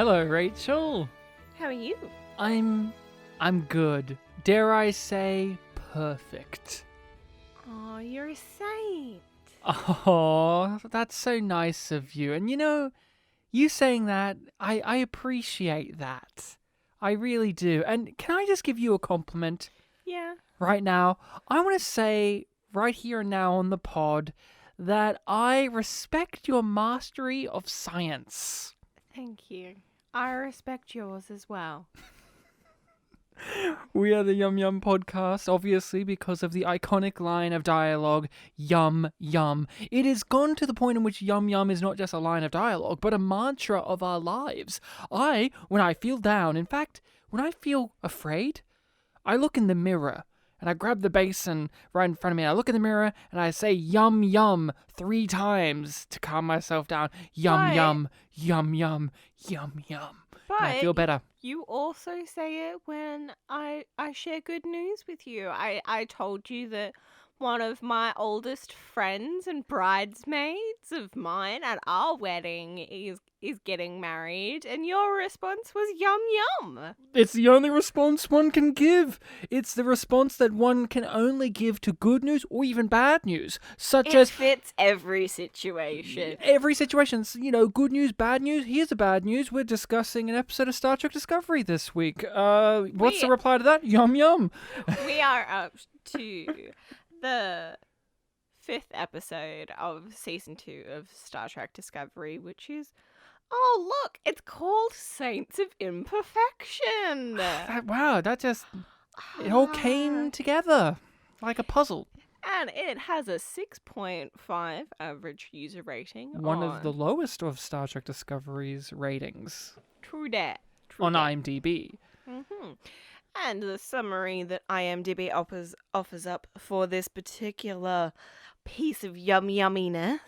Hello, Rachel. How are you? I'm good. Dare I say, perfect. Oh, you're a saint. Oh, that's so nice of you. And you saying that, I appreciate that. I really do. And can I just give you a compliment Yeah. right now? I want to say right here and now on the pod that I respect your mastery of science. Thank you. I respect yours as well. We are the Yum Yum Podcast, obviously, because of the iconic line of dialogue, Yum Yum. It has gone to the point in which Yum Yum is not just a line of dialogue, but a mantra of our lives. When I feel down, in fact, when I feel afraid, I look in the mirror and I grab the basin right in front of me. I look in the mirror and I say Yum Yum 3 times to calm myself down. Yum Yum, Yum Yum, Yum Yum. And I feel better. You also say it when I share good news with you. I told you that one of my oldest friends and bridesmaids of mine at our wedding is getting married, and your response was Yum Yum. It's the only response one can give. It's the response that one can only give to good news or even bad news, such as... It fits every situation. Every situation. Good news, bad news. Here's the bad news. We're discussing an episode of Star Trek Discovery this week. What's the reply to that? Yum Yum. We are up to the 5th episode of Season 2 of Star Trek Discovery, which is... Oh, look, it's called Saints of Imperfection. Wow, it all came together like a puzzle. And it has a 6.5 average user rating. One of the lowest of Star Trek Discovery's ratings. True that. On IMDb. Mm-hmm. And the summary that IMDb offers up for this particular piece of yumminess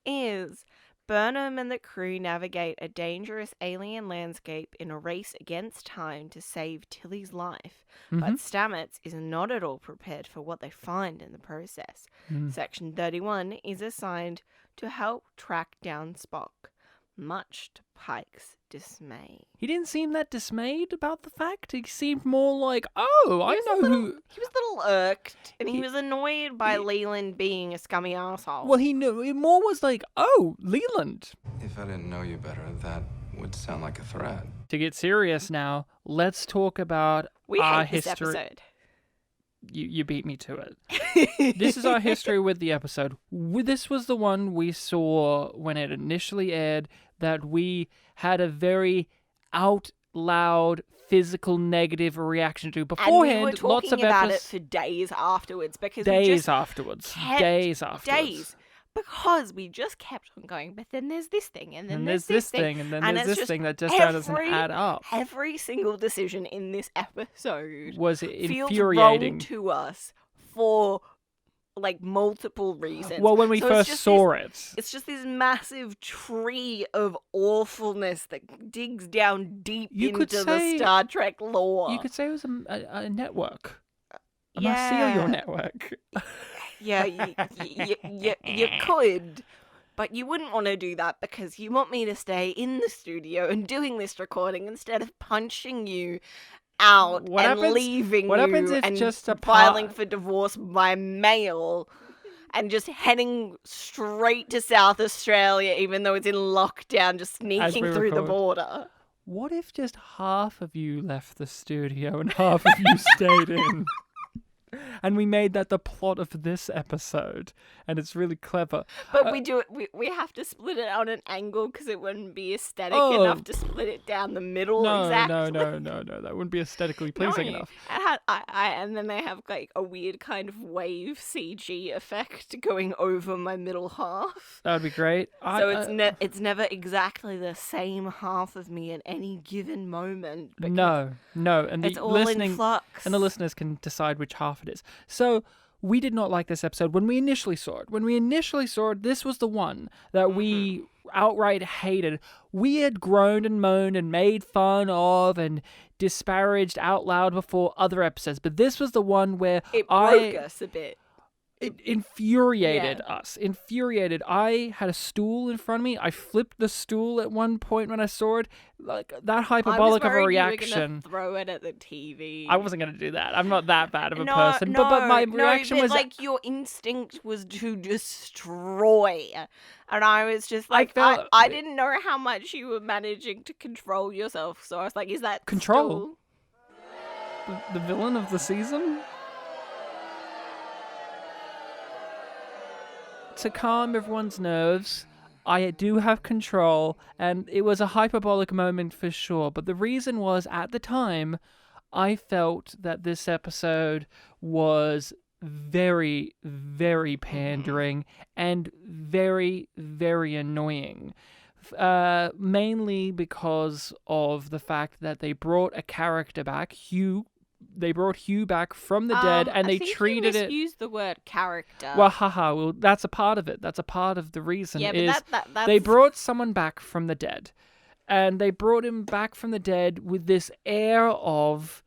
is... Burnham and the crew navigate a dangerous alien landscape in a race against time to save Tilly's life, but Stamets is not at all prepared for what they find in the process. Section 31 is assigned to help track down Spock, much to Pike's dismay. He didn't seem that dismayed about the fact. He seemed more like, oh, I know who... He was a little irked, and he was annoyed by Leland being a scummy asshole. Well, he knew. It more was like, oh, Leland. If I didn't know you better, that would sound like a threat. To get serious now, let's talk about our history. This episode. You beat me to it. This is our history with the episode. This was the one we saw when it initially aired that we had a very out loud physical negative reaction to beforehand. And we were talking about it for days afterwards because days afterwards. Because we just kept on going, but then there's this thing, and then there's this thing, and then there's this thing that just doesn't add up. Every single decision in this episode was infuriating feels wrong to us for multiple reasons. Well, when we first saw it, it's just this massive tree of awfulness that digs down deep into the Star Trek lore. You could say it was a network, a mycelial network. Yeah, you could, but you wouldn't want to do that because you want me to stay in the studio and doing this recording instead of punching you out leaving what you happens if and just filing for divorce by mail and just heading straight to South Australia even though it's in lockdown, just sneaking through the border? What if just half of you left the studio and half of you stayed in? And we made that the plot of this episode, and it's really clever. But we have to split it on an angle because it wouldn't be aesthetic enough to split it down the middle exactly. No, that wouldn't be aesthetically pleasing enough. And then they have a weird kind of wave CG effect going over my middle half. That would be great. It's never exactly the same half of me at any given moment. No, and it's all in flux. And the listeners can decide which half it is. So we did not like this episode when we initially saw it. This was the one that we outright hated. We had groaned and moaned and made fun of and disparaged out loud before other episodes, but this was the one where it broke us a bit. It infuriated Yeah. us. Infuriated. I had a stool in front of me. I flipped the stool at one point when I saw it. Like, that hyperbolic I of was a worried reaction. you were gonna throw it at the TV. I wasn't going to do that. I'm not that bad of a no, person. No, but my reaction but was... like your instinct was to destroy, and I was just I like, felt- I didn't know how much you were managing to control yourself, so I was like, is that Control? still... the villain of the season? To calm everyone's nerves, I do have control, and it was a hyperbolic moment for sure. But the reason was, at the time, I felt that this episode was very, very pandering and very, very annoying. Mainly because of the fact that they brought a character back, Hugh. They brought Hugh back from the dead, and they treated you it... used the word character. Well, haha. Well, that's a part of it. That's a part of the reason. yeah, is but that's... they brought someone back from the dead, and they brought him back from the dead with this air of,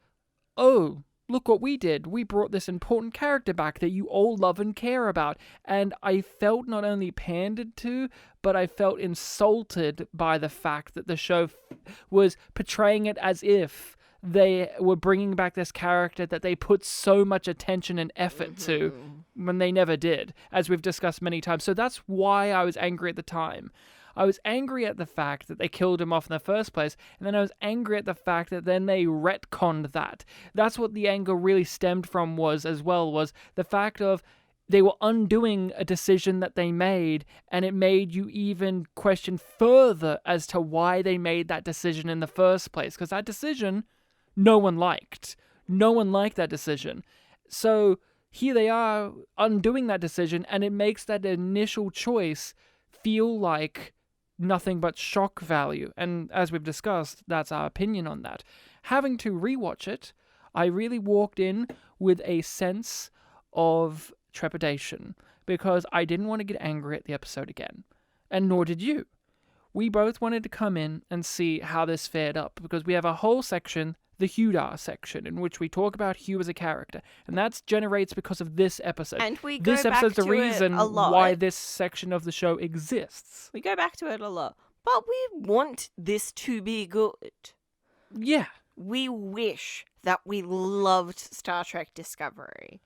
oh, look what we did. We brought this important character back that you all love and care about. And I felt not only pandered to, but I felt insulted by the fact that the show was portraying it as if they were bringing back this character that they put so much attention and effort to when they never did, as we've discussed many times. So that's why I was angry at the time. I was angry at the fact that they killed him off in the first place, and then I was angry at the fact that then they retconned that. That's what the anger really stemmed from was the fact of they were undoing a decision that they made, and it made you even question further as to why they made that decision in the first place, because that decision... no one liked. No one liked that decision. So here they are undoing that decision, and it makes that initial choice feel like nothing but shock value. And as we've discussed, that's our opinion on that. Having to rewatch it, I really walked in with a sense of trepidation because I didn't want to get angry at the episode again. And nor did you. We both wanted to come in and see how this fared up because we have a whole section, the Hughdar section, in which we talk about Hugh as a character, and that generates because of this episode. And we go this back episode's to the reason it a lot. why this section of the show exists. We go back to it a lot. But we want this to be good. Yeah. We wish that we loved Star Trek Discovery.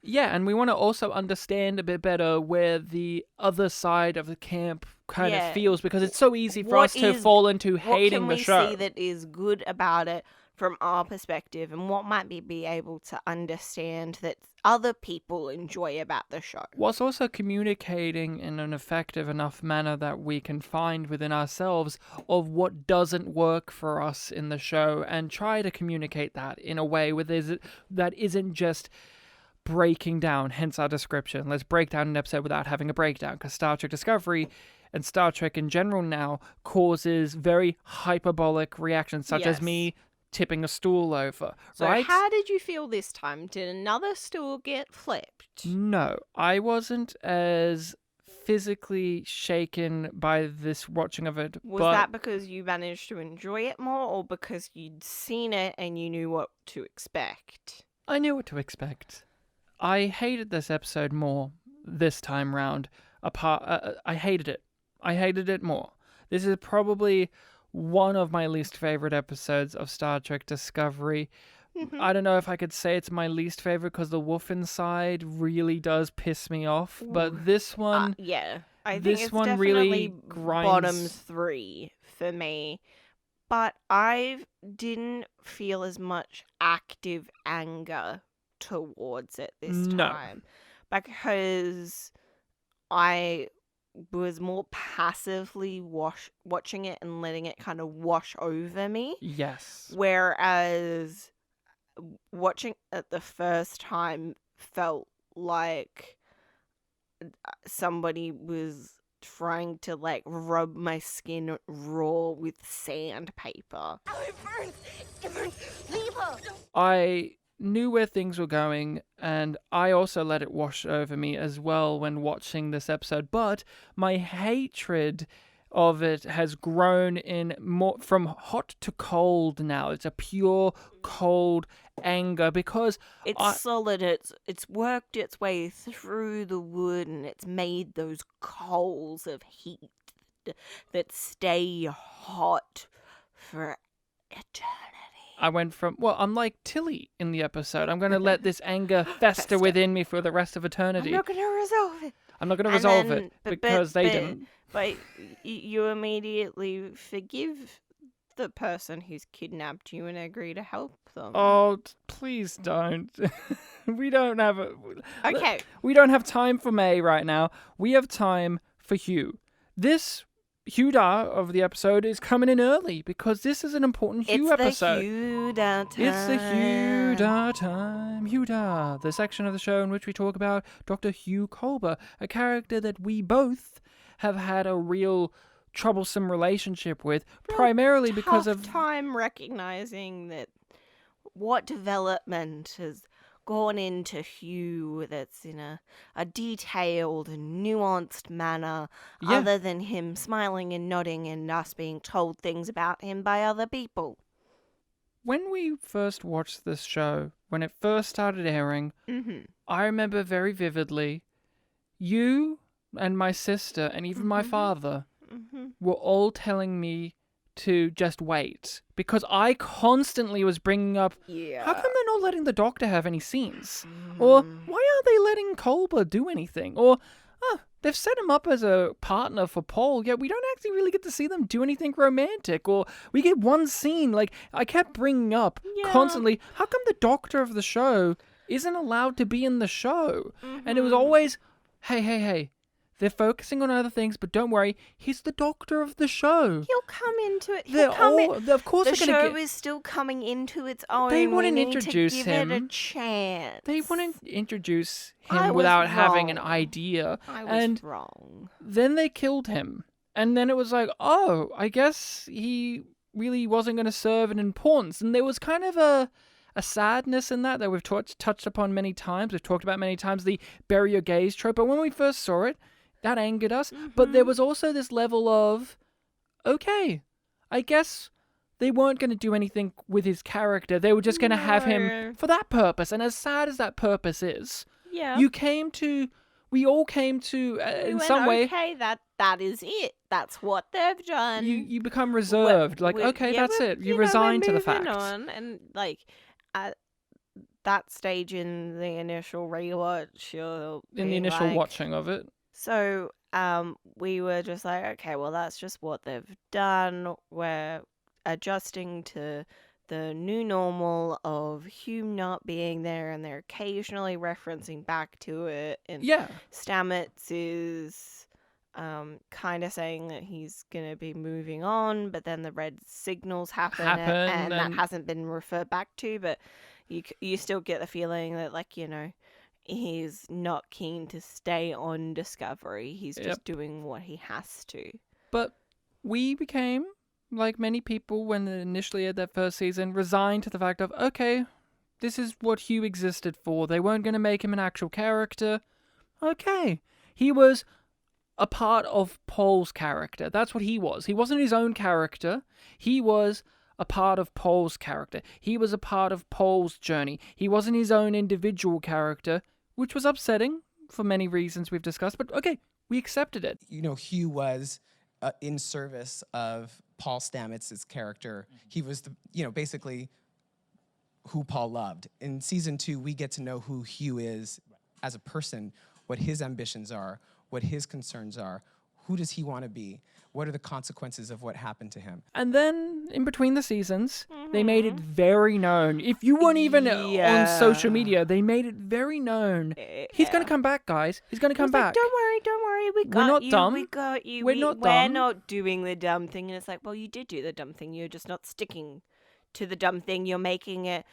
Yeah, and we want to also understand a bit better where the other side of the camp kind of feels, because it's so easy for us to fall into hating the show. What can we see that is good about it from our perspective, and what might we be able to understand that other people enjoy about the show? Whilst also communicating in an effective enough manner that we can find within ourselves of what doesn't work for us in the show, and try to communicate that in a way that isn't just breaking down, hence our description. Let's break down an episode without having a breakdown, because Star Trek Discovery and Star Trek in general now causes very hyperbolic reactions, such as me tipping a stool over. So right? How did you feel this time? Did another stool get flipped? No, I wasn't as physically shaken by this watching of it. Was that because you managed to enjoy it more, or because you'd seen it and you knew what to expect? I knew what to expect. I hated this episode more this time round. I hated it. I hated it more. This is probably one of my least favorite episodes of Star Trek Discovery. Mm-hmm. I don't know if I could say it's my least favorite because the wolf inside really does piss me off. But this one, I think this it's one definitely really grinds. bottom 3 for me. But I didn't feel as much active anger towards it this time, because I was more passively watching it and letting it kind of wash over me. Yes. Whereas watching it the first time felt like somebody was trying to like rub my skin raw with sandpaper. Oh, it burns! It burns! Leave her! I knew where things were going, and I also let it wash over me as well when watching this episode, but my hatred of it has grown in more from hot to cold now. It's a pure cold anger because It's solid. It's worked its way through the wood, and it's made those coals of heat that stay hot for eternity. I went from, well, I'm like Tilly in the episode. I'm going to let this anger fester within me for the rest of eternity. I'm not going to resolve it. I'm not going to And resolve then- it but- because but- they but- didn't. But you immediately forgive the person who's kidnapped you and agree to help them. Oh, please don't. We don't have Okay. We don't have time for May right now. We have time for Hugh. This Hugh Da of the episode is coming in early because this is an important Hugh episode. The Hugh Da time. It's the Hugh Da time. Hugh Da, the section of the show in which we talk about Dr. Hugh Culber, a character that we both have had a real troublesome relationship with, primarily because Tough of time recognizing that what development has gone into Hugh that's in a detailed and nuanced manner, Yeah. other than him smiling and nodding and us being told things about him by other people. when we first watched this show, when it first started airing, Mm-hmm. I remember very vividly you and my sister and even my father Mm-hmm. were all telling me to just wait because I constantly was bringing up, Yeah. how come they're not letting the Doctor have any scenes? Or why aren't they letting Culber do anything? Or they've set him up as a partner for Paul, yet we don't actually really get to see them do anything romantic. Or we get one scene, like I kept bringing up Yeah. constantly, how come the Doctor of the show isn't allowed to be in the show? And it was always, hey, they're focusing on other things, but don't worry, he's the Doctor of the show. He'll come into it. They're He'll come all, in. of course The they're going show to get... is still coming into its own. They We wouldn't need introduce to give it a him. chance. They wouldn't introduce I him was without having an wrong. idea. I was And wrong. then they killed him. And then it was like, oh, I guess he really wasn't going to serve an importance. And there was kind of a sadness in that we've touched upon many times. We've talked about many times, the bury your gaze trope. But when we first saw it, that angered us. But there was also this level of, okay, I guess they weren't going to do anything with his character. They were just going to have him No. for that purpose. And as sad as that purpose is, Yeah. we all came to, We in went, some way, okay, that is it. That's what they've done. you become reserved. Like, okay, that's it. You resign to the fact. On, and like at that stage in the initial rewatch, In the being initial like- watching of it. So we were just like, okay, well, that's just what they've done. We're adjusting to the new normal of Hume not being there, and they're occasionally referencing back to it. And Yeah. Stamets is kind of saying that he's going to be moving on, but then the red signals happen and that and- hasn't been referred back to, but you still get the feeling that, like, you know, he's not keen to stay on Discovery. He's just Yep. doing what he has to. But we became, like many people when they initially had that first season, resigned to the fact of, okay, this is what Hugh existed for. They weren't going to make him an actual character. Okay. He was a part of Paul's character. That's what he was. He wasn't his own character. He was a part of Paul's character. He was a part of Paul's journey. He wasn't his own individual character, which was upsetting for many reasons we've discussed. But okay, we accepted it. You know, Hugh was in service of Paul Stamets' character. He was, basically who Paul loved. In season 2, we get to know who Hugh is as a person, what his ambitions are, what his concerns are, who does he want to be, what are the consequences of what happened to him. And then, in between the seasons, they made it very known. If you weren't even on social media, they made it very known. He's going to come back, guys. He's going to come back. Don't worry, we got not you. dumb. We got you. We're not We're dumb. not doing the dumb thing. And it's like, well, you did do the dumb thing. You're just not sticking to the dumb thing. You're making it,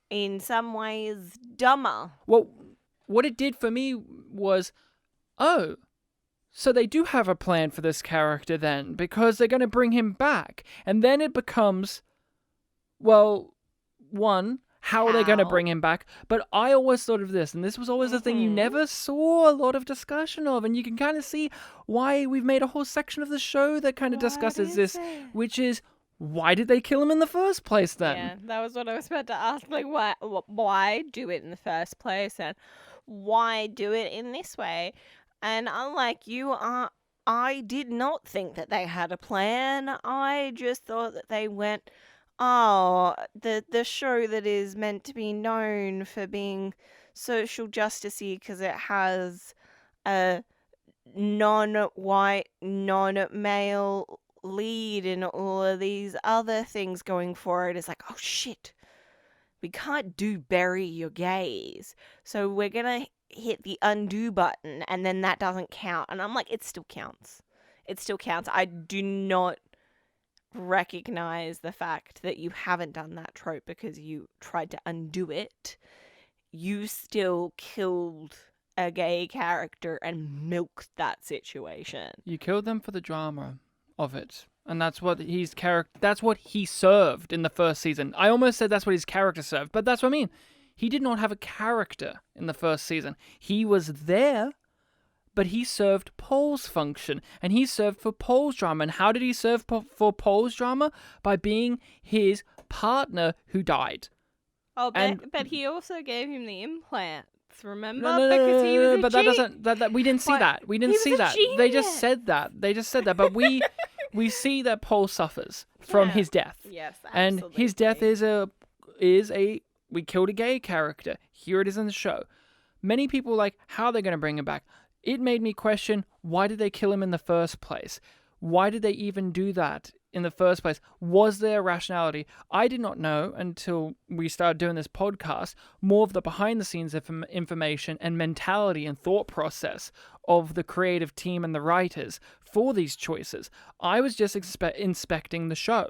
in some ways, dumber. Well, what it did for me was, oh, so they do have a plan for this character then, because they're going to bring him back. And then it becomes, well, one, how are they going to bring him back? But I always thought of this, and this was always the thing you never saw a lot of discussion of, and you can kind of see why we've made a whole section of the show that kind of discusses this, which is, why did they kill him in the first place then? Yeah, that was what I was about to ask. Like, why do it in the first place, and why do it in this way? And unlike you, I did not think that they had a plan. I just thought that they went, oh, the show that is meant to be known for being social justicey because it has a non-white, non-male lead and all of these other things going for it is like, oh shit, we can't bury your gays, so we're gonna hit the undo button, and then that doesn't count. And I'm like, it still counts. I do not recognize the fact that you haven't done that trope because you tried to undo it. You still killed a gay character and milked that situation. You killed them for the drama of it, and that's what that's what he served in the first season. I almost said that's what his character served, but that's what I mean. He did not have a character in the first season. He was there, but he served Paul's function, and he served for Paul's drama. And how did he serve for Paul's drama? By being his partner who died. Oh, And- but he also gave him the implants, remember? No, Because he was a but that doesn't. That we didn't see What? that. We didn't He was see a that. They just genius. said that. But we see that Paul suffers from Yeah. his death. Yes, And his death absolutely. is a we killed a gay character. Here it is in the show. Many people like how are they going to bring him back. It made me question, why did they kill him in the first place? Why did they even do that in the first place? Was there rationality? I did not know until we started doing this podcast more of the behind the scenes information and mentality and thought process of the creative team and the writers for these choices. I was just inspecting the show.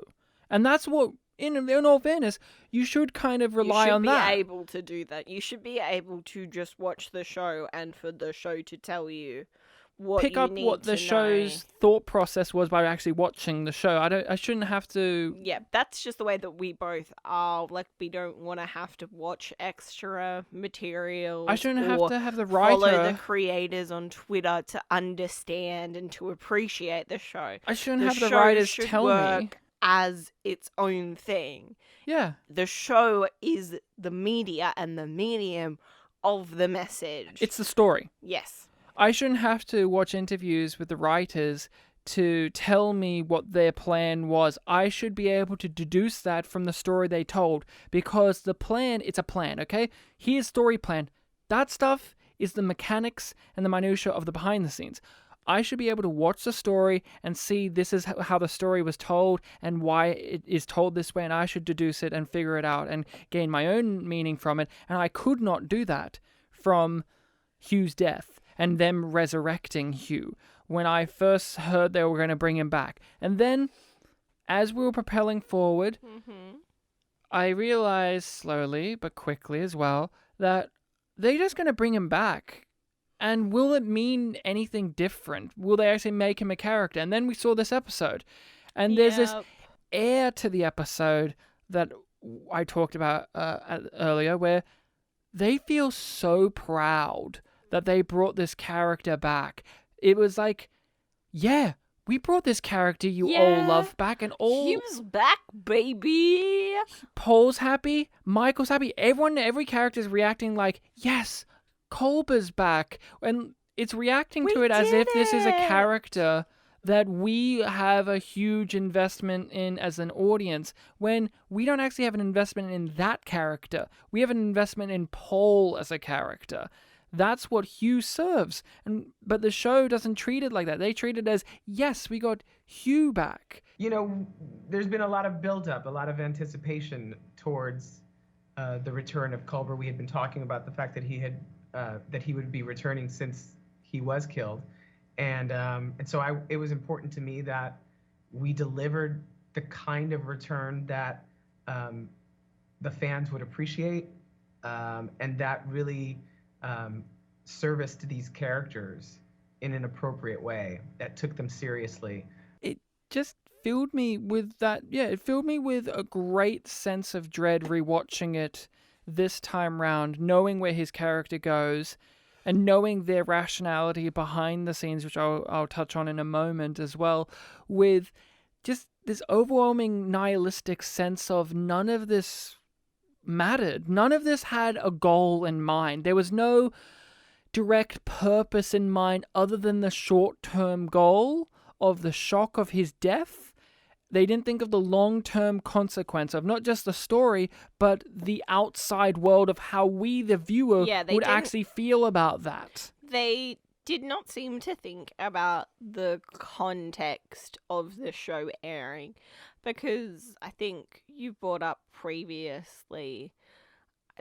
And that's what, in all fairness, you should kind of rely on that. You should be able to do that. You should be able to just watch the show and for the show to tell you what Pick you up need what the to show's know. thought process was by actually watching the show. I shouldn't have to. Yeah, that's just the way that we both are. Like, we don't want to have to watch extra material. I shouldn't have to have the follow writer. the creators on Twitter to understand and to appreciate the show. I shouldn't The have the show writers should tell work me. as its own thing. Yeah. The show is the media and the medium of the message. It's the story. Yes. I shouldn't have to watch interviews with the writers to tell me what their plan was. I should be able to deduce that from the story they told, because the plan, it's a plan, okay? Here's story plan. That stuff is the mechanics and the minutia of the behind the scenes. I should be able to watch the story and see this is how the story was told and why it is told this way, and I should deduce it and figure it out and gain my own meaning from it. And I could not do that from Hugh's death and them resurrecting Hugh when I first heard they were going to bring him back. And then, as we were propelling forward, I realized slowly, but quickly as well, that they're just going to bring him back. And will it mean anything different? Will they actually make him a character? And then we saw this episode. And there's this Yep. air to the episode that I talked about earlier, where they feel so proud that they brought this character back. It was like, yeah, we brought this character you all Yeah. love back, and all Hugh's back, baby. Paul's happy, Michael's happy, every character is reacting like, yes, Culber's back, and it's reacting to We it as if did this is a it. character that we have a huge investment in as an audience, when we don't actually have an investment in that character. We have an investment in Paul as a character. That's what Hugh serves. But the show doesn't treat it like that. They treat it as, yes, we got Hugh back. You know, there's been a lot of buildup, a lot of anticipation towards the return of Culber. We had been talking about the fact that he would be returning since he was killed, and so it was important to me that we delivered the kind of return that the fans would appreciate, and that really serviced these characters in an appropriate way that took them seriously. It just filled me with that. Yeah, it filled me with a great sense of dread rewatching it this time round, knowing where his character goes and knowing their rationality behind the scenes, which I'll touch on in a moment as well, with just this overwhelming nihilistic sense of none of this mattered. None of this had a goal in mind. There was no direct purpose in mind other than the short-term goal of the shock of his death. They didn't think of the long-term consequence of not just the story, but the outside world of how we, the viewer, would actually feel about that. They did not seem to think about the context of the show airing, because I think you brought up previously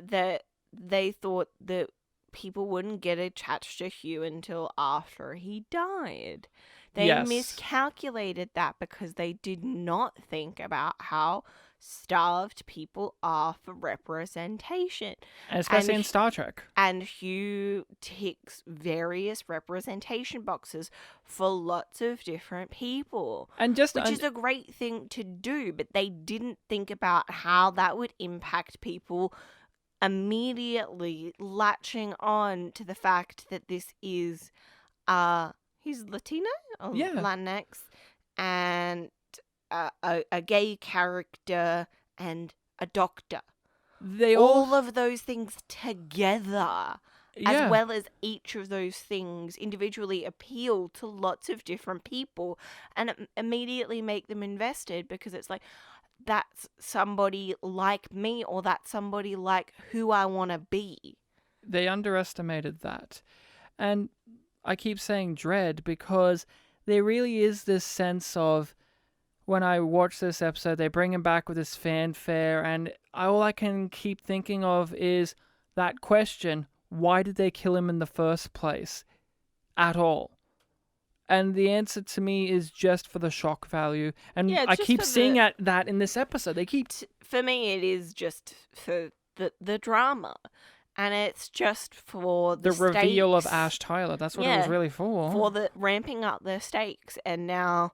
that they thought that people wouldn't get attached to Hugh until after he died. They miscalculated that because they did not think about how starved people are for representation. Especially in Star Trek. And Hugh ticks various representation boxes for lots of different people. Which is a great thing to do, but they didn't think about how that would impact people immediately latching on to the fact that this is he's Latino or Latinx and a gay character and a doctor. All of those things together, as well as each of those things individually, appeal to lots of different people and immediately make them invested, because it's like, that's somebody like me, or that's somebody like who I want to be. They underestimated that. And I keep saying dread because there really is this sense of, when I watch this episode, they bring him back with this fanfare, and all I can keep thinking of is that question, why did they kill him in the first place? At all. And the answer to me is just for the shock value. And I keep seeing that in this episode. They keep... For me, it is just for the drama. And it's just for the reveal stakes. of Ash Tyler. That's what it was really for. For the ramping up the stakes. And now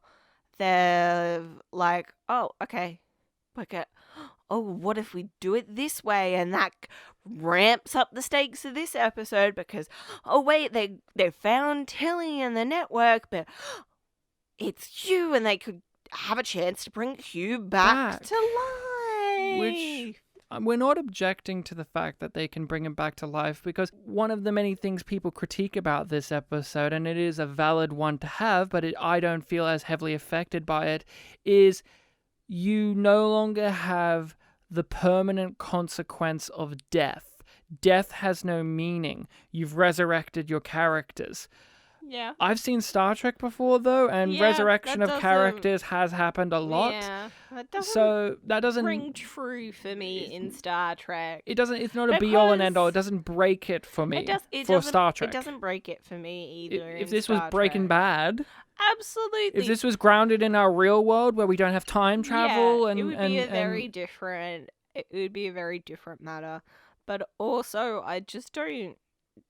they're like, oh, okay. Oh, what if we do it this way? And that ramps up the stakes of this episode because, oh, wait, they found Tilly in the network, but it's Hugh, and they could have a chance to bring Hugh back to life. Which, we're not objecting to the fact that they can bring him back to life, because one of the many things people critique about this episode, and it is a valid one to have, but I don't feel as heavily affected by it, is you no longer have the permanent consequence of death. Death has no meaning. You've resurrected your characters. Yeah. I've seen Star Trek before, though, and resurrection of characters has happened a lot. Yeah, that doesn't ring true for me in Star Trek. It doesn't. It's not a be all and end all. It doesn't break it for me. For Star Trek, it doesn't break it for me either. If this was Breaking Bad, absolutely. If this was grounded in our real world where we don't have time travel, it would be a very different. It would be a very different matter. But also, I just don't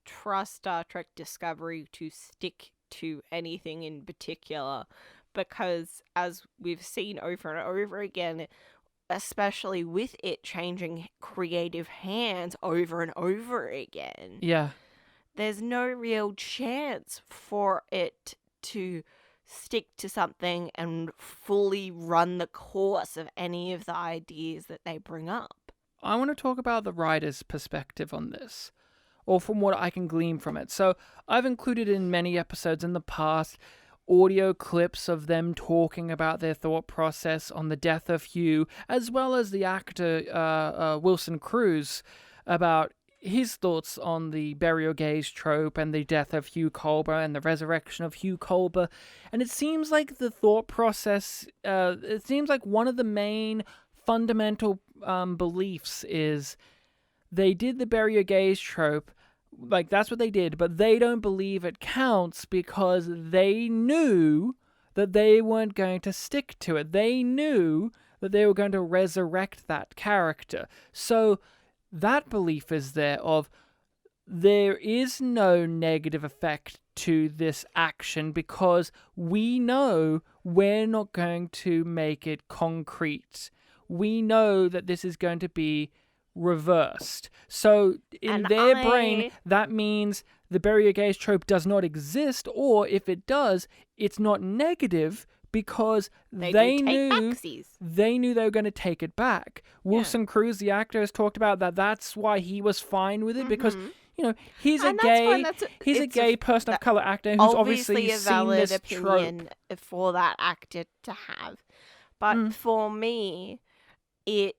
trust Star Trek Discovery to stick to anything in particular, because as we've seen over and over again, especially with it changing creative hands over and over again, there's no real chance for it to stick to something and fully run the course of any of the ideas that they bring up. I want to talk about the writer's perspective on this, or from what I can glean from it. So I've included in many episodes in the past audio clips of them talking about their thought process on the death of Hugh, as well as the actor Wilson Cruz about his thoughts on the Mbryo gaze trope and the death of Hugh Culber and the resurrection of Hugh Culber. And it seems like the thought process, it seems like one of the main fundamental beliefs is they did the Mbryo gaze trope, like that's what they did, but they don't believe it counts because they knew that they weren't going to stick to it. They knew that they were going to resurrect that character. So that belief is there of there is no negative effect to this action because we know we're not going to make it concrete. We know that this is going to be reversed. So in And their brain, that means the bury your gays trope does not exist, or if it does, it's not negative because they knew they were going to take it back. Wilson Cruz, the actor, has talked about that. That's why he was fine with it because he's a gay person of color actor who's obviously a valid seen this opinion trope for that actor to have. But for me, it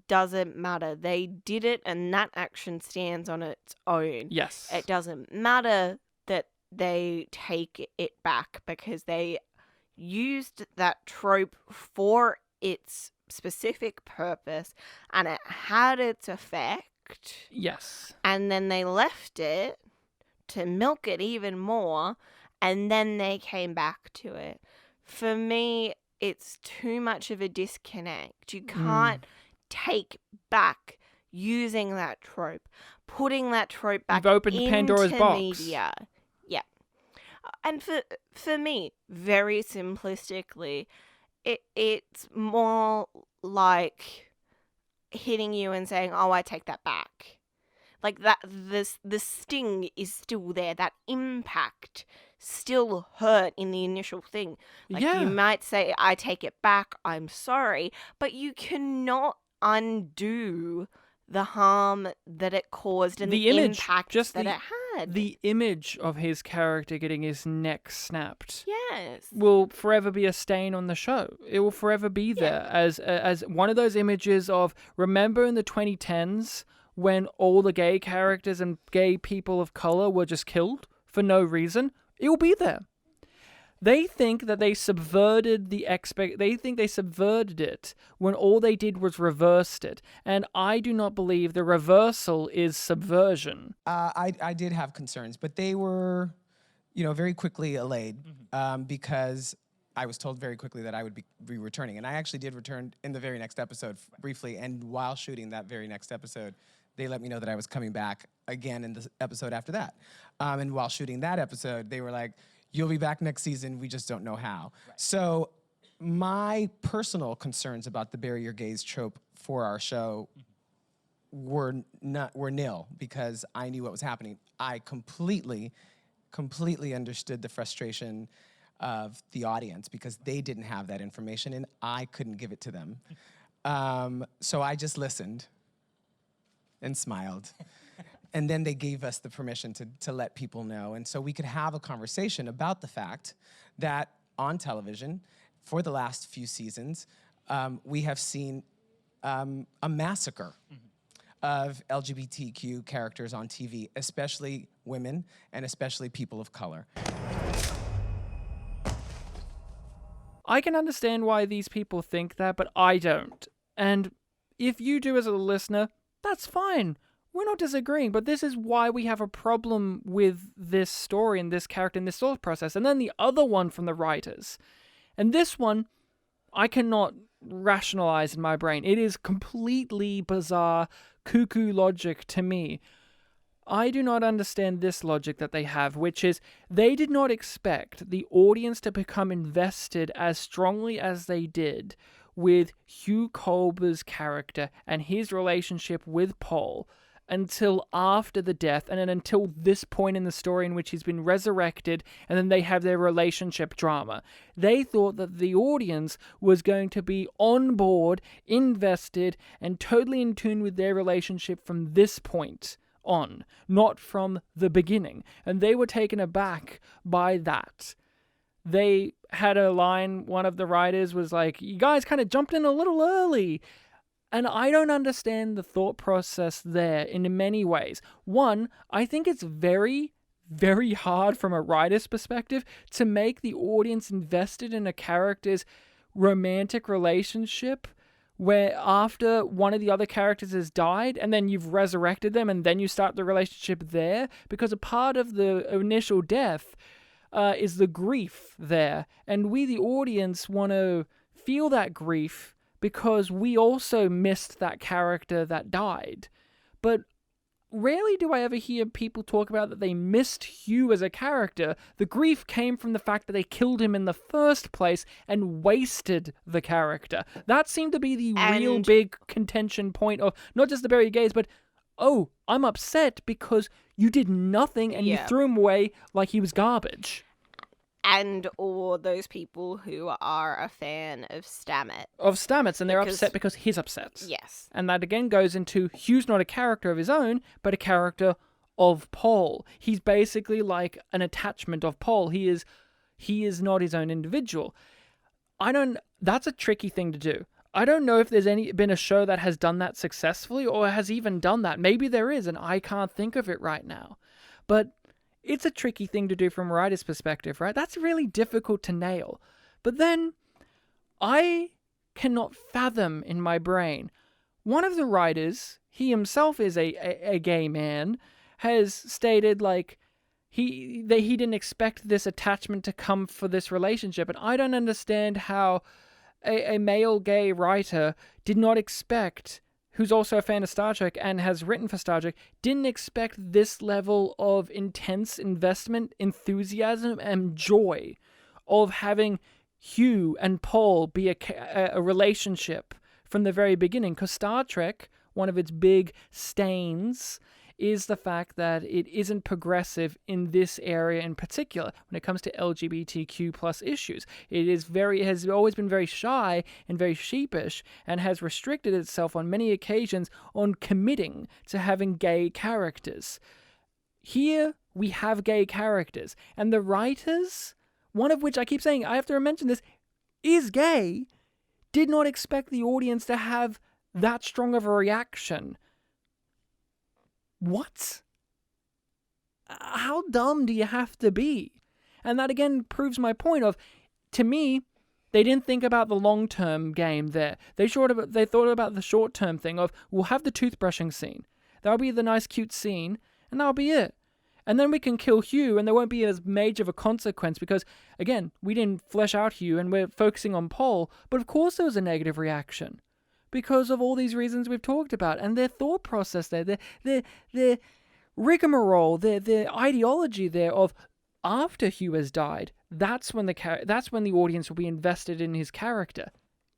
doesn't matter. They did it, and that action stands on its own. Yes. It doesn't matter that they take it back because they used that trope for its specific purpose, and it had its effect. Yes. And then they left it to milk it even more, and then they came back to it. For me, it's too much of a disconnect. You can't take back using that trope, putting that trope back You've opened into Pandora's box. media. Yeah. And for me, very simplistically, it's more like hitting you and saying, "Oh, I take that back." Like that, the sting is still there. That impact still hurt in the initial thing. Like you might say, "I take it back. I'm sorry," but you cannot undo the harm that it caused and the impact that it had. The image of his character getting his neck snapped will forever be a stain on the show. It will forever be there as one of those images of, remember in the 2010s when all the gay characters and gay people of color were just killed for no reason? It will be there. They think that they subverted they think they subverted it when all they did was reversed it. And I do not believe the reversal is subversion. I did have concerns, but they were, very quickly allayed because I was told very quickly that I would be returning. And I actually did return in the very next episode briefly. And while shooting that very next episode, they let me know that I was coming back again in the episode after that. And while shooting that episode, they were like, "You'll be back next season. We just don't know how." Right. So my personal concerns about the bury your gays trope for our show were nil because I knew what was happening. I completely understood the frustration of the audience because they didn't have that information and I couldn't give it to them. So I just listened and smiled. And then they gave us the permission to let people know. And so we could have a conversation about the fact that on television, for the last few seasons, we have seen a massacre of LGBTQ characters on TV, especially women and especially people of color. I can understand why these people think that, but I don't. And if you do as a listener, that's fine. We're not disagreeing, but this is why we have a problem with this story and this character and this thought process. And then the other one from the writers. And this one, I cannot rationalize in my brain. It is completely bizarre, cuckoo logic to me. I do not understand this logic that they have, which is they did not expect the audience to become invested as strongly as they did with Hugh Culber's character and his relationship with Paul until after the death, and then until this point in the story in which he's been resurrected, and then they have their relationship drama. They thought that the audience was going to be on board, invested, and totally in tune with their relationship from this point on, not from the beginning. And they were taken aback by that. They had a line, one of the writers was like, "You guys kind of jumped in a little early." And I don't understand the thought process there in many ways. One, I think it's very, very hard from a writer's perspective to make the audience invested in a character's romantic relationship where after one of the other characters has died and then you've resurrected them and then you start the relationship there, because a part of the initial death is the grief there. And we, the audience, want to feel that grief because we also missed that character that died. But rarely do I ever hear people talk about that they missed Hugh as a character. The grief came from the fact that they killed him in the first place and wasted the character. That seemed to be the real And- big contention point of not just the Bury Gays, but, oh, I'm upset because you did nothing and you Yeah. threw him away like he was garbage. And or those people who are a fan of Stamets. Of Stamets, and they're Because- upset because he's upset. Yes. And that again goes into Hugh's not a character of his own, but a character of Paul. He's basically like an attachment of Paul. He is not his own individual. That's a tricky thing to do. I don't know if there's been a show that has done that successfully or has even done that. Maybe there is, and I can't think of it right now. But it's a tricky thing to do from a writer's perspective, right? That's really difficult to nail. But then I cannot fathom in my brain. One of the writers, he himself is a gay man, has stated like he didn't expect this attachment to come for this relationship, and I don't understand how a male gay writer did not expect, who's also a fan of Star Trek and has written for Star Trek, didn't expect this level of intense investment, enthusiasm, and joy of having Hugh and Paul be a relationship from the very beginning. Because Star Trek, one of its big stains is the fact that it isn't progressive in this area in particular when it comes to LGBTQ plus issues. It has always been very shy and very sheepish and has restricted itself on many occasions on committing to having gay characters. Here we have gay characters, and the writers, one of which I keep saying, I have to mention this, is gay, did not expect the audience to have that strong of a reaction. What? How dumb do you have to be? And that again proves my point of, to me, they didn't think about the long-term game there. They thought about the short-term thing of, we'll have the toothbrushing scene. That'll be the nice, cute scene, and that'll be it. And then we can kill Hugh, and there won't be as major of a consequence because, again, we didn't flesh out Hugh, and we're focusing on Paul. But of course there was a negative reaction because of all these reasons we've talked about, and their thought process there, their rigmarole, their ideology there of after Hugh has died, that's when the audience will be invested in his character.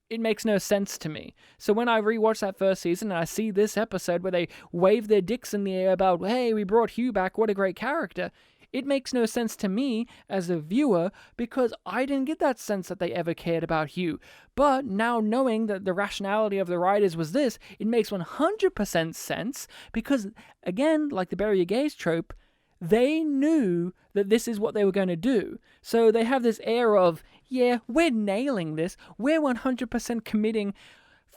It makes no sense to me. So when I rewatch that first season and I see this episode where they wave their dicks in the air about, hey, we brought Hugh back, what a great character, it makes no sense to me as a viewer because I didn't get that sense that they ever cared about Hugh. But now knowing that the rationality of the writers was this, it makes 100% sense because, again, like the bury your gays trope, they knew that this is what they were going to do. So they have this air of, yeah, we're nailing this. We're 100% committing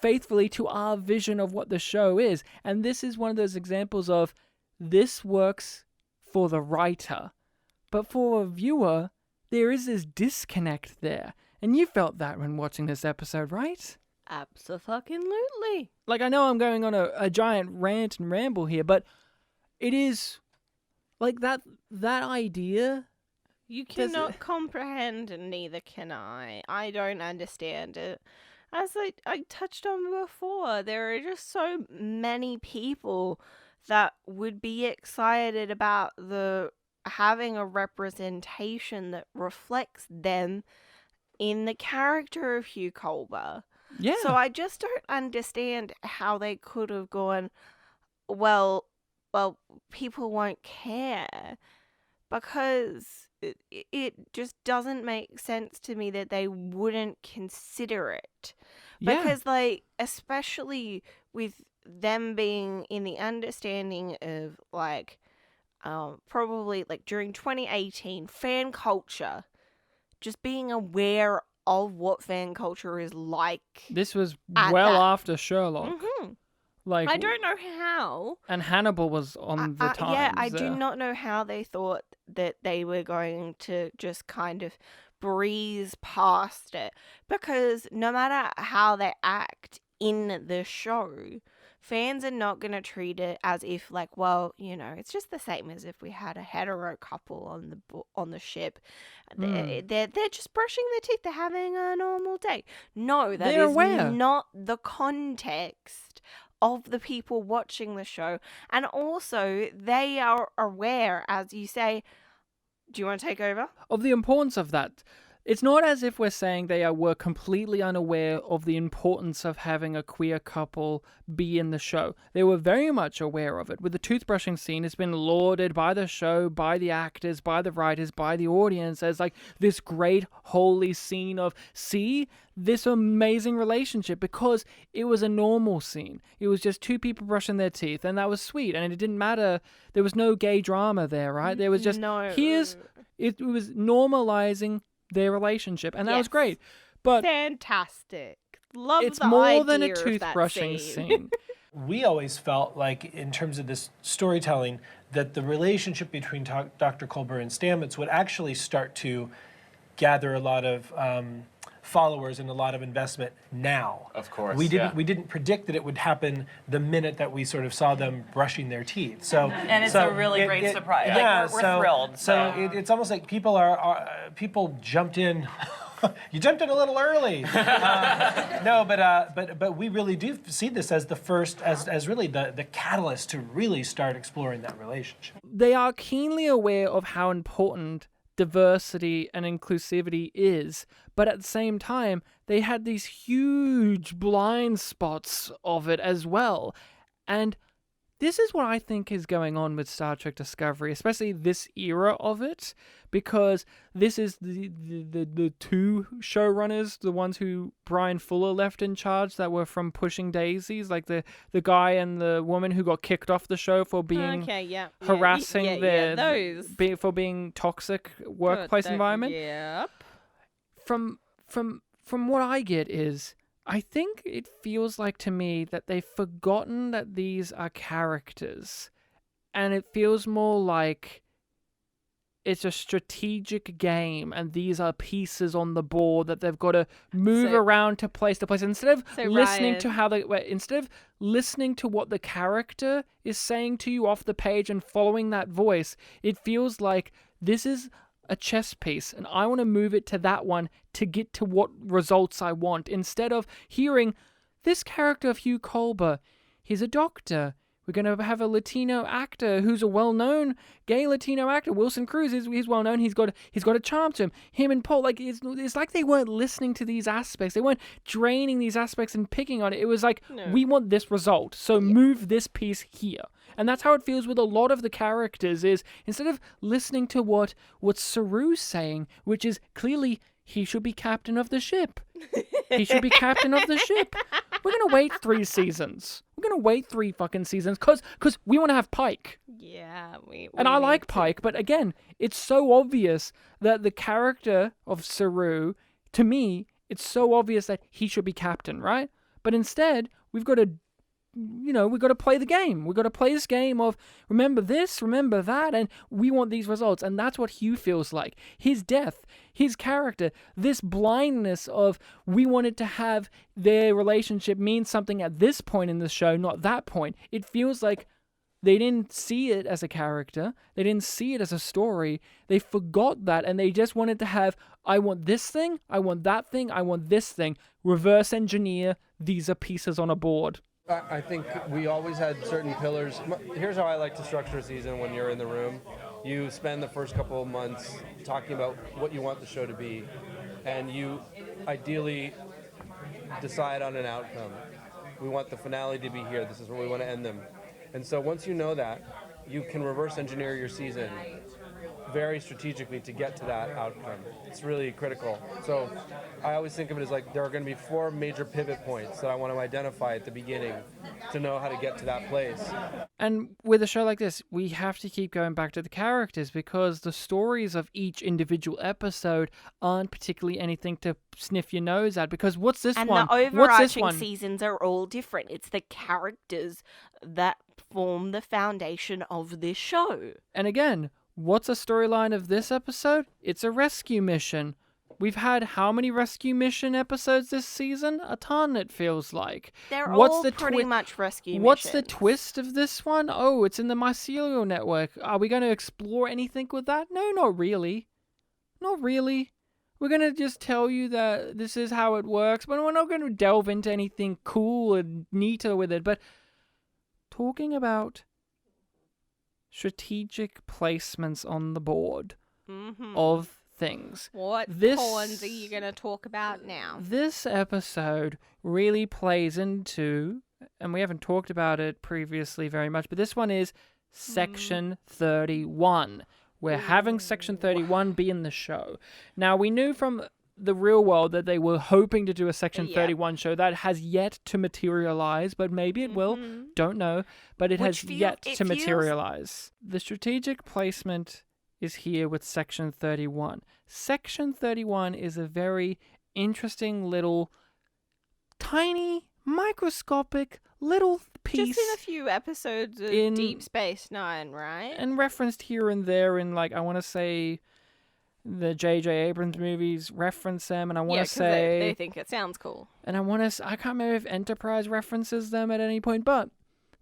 faithfully to our vision of what the show is. And this is one of those examples of this works for the writer. But for a viewer, there is this disconnect there. And you felt that when watching this episode, right? Abso-fucking-lutely. Like, I know I'm going on a giant rant and ramble here, but it is like that idea. You cannot comprehend, and neither can I. I don't understand it. As I touched on before, there are just so many people that would be excited about having a representation that reflects them in the character of Hugh Culber. Yeah. So I just don't understand how they could have gone, well, people won't care, because it just doesn't make sense to me that they wouldn't consider it. Yeah. Because, like, especially with them being in the understanding of, like, probably, like, during 2018, fan culture, just being aware of what fan culture is like. This was at well that. after Sherlock. Mhm. Like, I don't know how. and Hannibal was on the time. Yeah, I do not know how they thought that they were going to just kind of breeze past it. Because no matter how they act in the show, fans are not going to treat it as if, like, well, you know, it's just the same as if we had a hetero couple on the ship. They're just brushing their teeth. They're having a normal day. No, that They're is aware. not the context of the people watching the show. And also, they are aware, as you say. Do you want to take over? Of the importance of that. It's not as if we're saying were completely unaware of the importance of having a queer couple be in the show. They were very much aware of it. With the toothbrushing scene, it's been lauded by the show, by the actors, by the writers, by the audience as like this great holy scene of, see, this amazing relationship, because it was a normal scene. It was just two people brushing their teeth, and that was sweet. And it didn't matter. There was no gay drama there, right? There was just, it was normalizing their relationship, and that was great. But fantastic. Love it's the more idea than a of that toothbrushing scene. We always felt like, in terms of this storytelling, that the relationship between Dr. Culber and Stamets would actually start to gather a lot of followers and a lot of investment now. Of course, we didn't predict that it would happen the minute that we sort of saw them brushing their teeth. So and it's a really great surprise. Yeah, Like, we're thrilled. So it's almost like people jumped in. You jumped in a little early. No, but we really do see this as the first, as really the catalyst to really start exploring that relationship. They are keenly aware of how important diversity and inclusivity is, but at the same time, they had these huge blind spots of it as well. And this is what I think is going on with Star Trek Discovery, especially this era of it, because this is the two showrunners, the ones who Brian Fuller left in charge, that were from Pushing Daisies, like the guy and the woman who got kicked off the show for being harassing for being toxic workplace environment. Yep. From what I get is, I think it feels like to me that they've forgotten that these are characters, and it feels more like it's a strategic game, and these are pieces on the board that they've got to move around to place. Instead of listening to what the character is saying to you off the page and following that voice, it feels like this is a chess piece, and I want to move it to that one to get to what results I want, instead of hearing this character of Hugh Culber, he's a doctor. We're going to have a Latino actor who's a well-known gay Latino actor. Wilson Cruz, he's well-known. He's got a charm to him. Him and Paul, like it's like they weren't listening to these aspects. They weren't draining these aspects and picking on it. It was like, we want this result, so move this piece here. And that's how it feels with a lot of the characters, is instead of listening to what Saru's saying, which is clearly he should be captain of the ship. He should be captain of the ship. We're going to wait 3 seasons. We're going to wait 3 fucking seasons because we want to have Pike. Yeah, and I like Pike, but again, it's so obvious that the character of Saru, to me, it's so obvious that he should be captain, right? But instead, we've got to play the game. We've got to play this game of remember this, remember that, and we want these results. And that's what Hugh feels like. His death, his character, this blindness of we wanted to have their relationship mean something at this point in the show, not that point. It feels like they didn't see it as a character. They didn't see it as a story. They forgot that, and they just wanted to have, I want this thing, I want that thing, I want this thing. Reverse engineer, these are pieces on a board. I think we always had certain pillars. Here's how I like to structure a season when you're in the room. You spend the first couple of months talking about what you want the show to be, and you ideally decide on an outcome. We want the finale to be here. This is where we want to end them. And so once you know that, you can reverse engineer your season very strategically to get to that outcome. It's really critical. So I always think of it as like there are going to be 4 major pivot points that I want to identify at the beginning to know how to get to that place. And with a show like this, we have to keep going back to the characters, because the stories of each individual episode aren't particularly anything to sniff your nose at, because what's this one? And the overarching seasons are all different. It's the characters that form the foundation of this show. And again, what's a storyline of this episode? It's a rescue mission. We've had how many rescue mission episodes this season? A ton, it feels like. They're all pretty much rescue missions. What's the twist of this one? Oh, it's in the mycelial network. Are we going to explore anything with that? No, not really. Not really. We're going to just tell you that this is how it works, but we're not going to delve into anything cool and neater with it. But talking about strategic placements on the board of things. What This- pawns are you going to talk about now? This episode really plays into, and we haven't talked about it previously very much, but this one is Section 31. We're having Section 31 be in the show. Now, we knew from the real world that they were hoping to do a Section 31 show. That has yet to materialize, but maybe it will. Don't know. But it has yet to materialize. The strategic placement is here with Section 31. Section 31 is a very interesting little, tiny, microscopic little piece. Just in a few episodes of Deep Space Nine, right? And referenced here and there in, like, I want to say the J.J. Abrams movies reference them, and I want to say... they think it sounds cool. And I want to... I can't remember if Enterprise references them at any point, but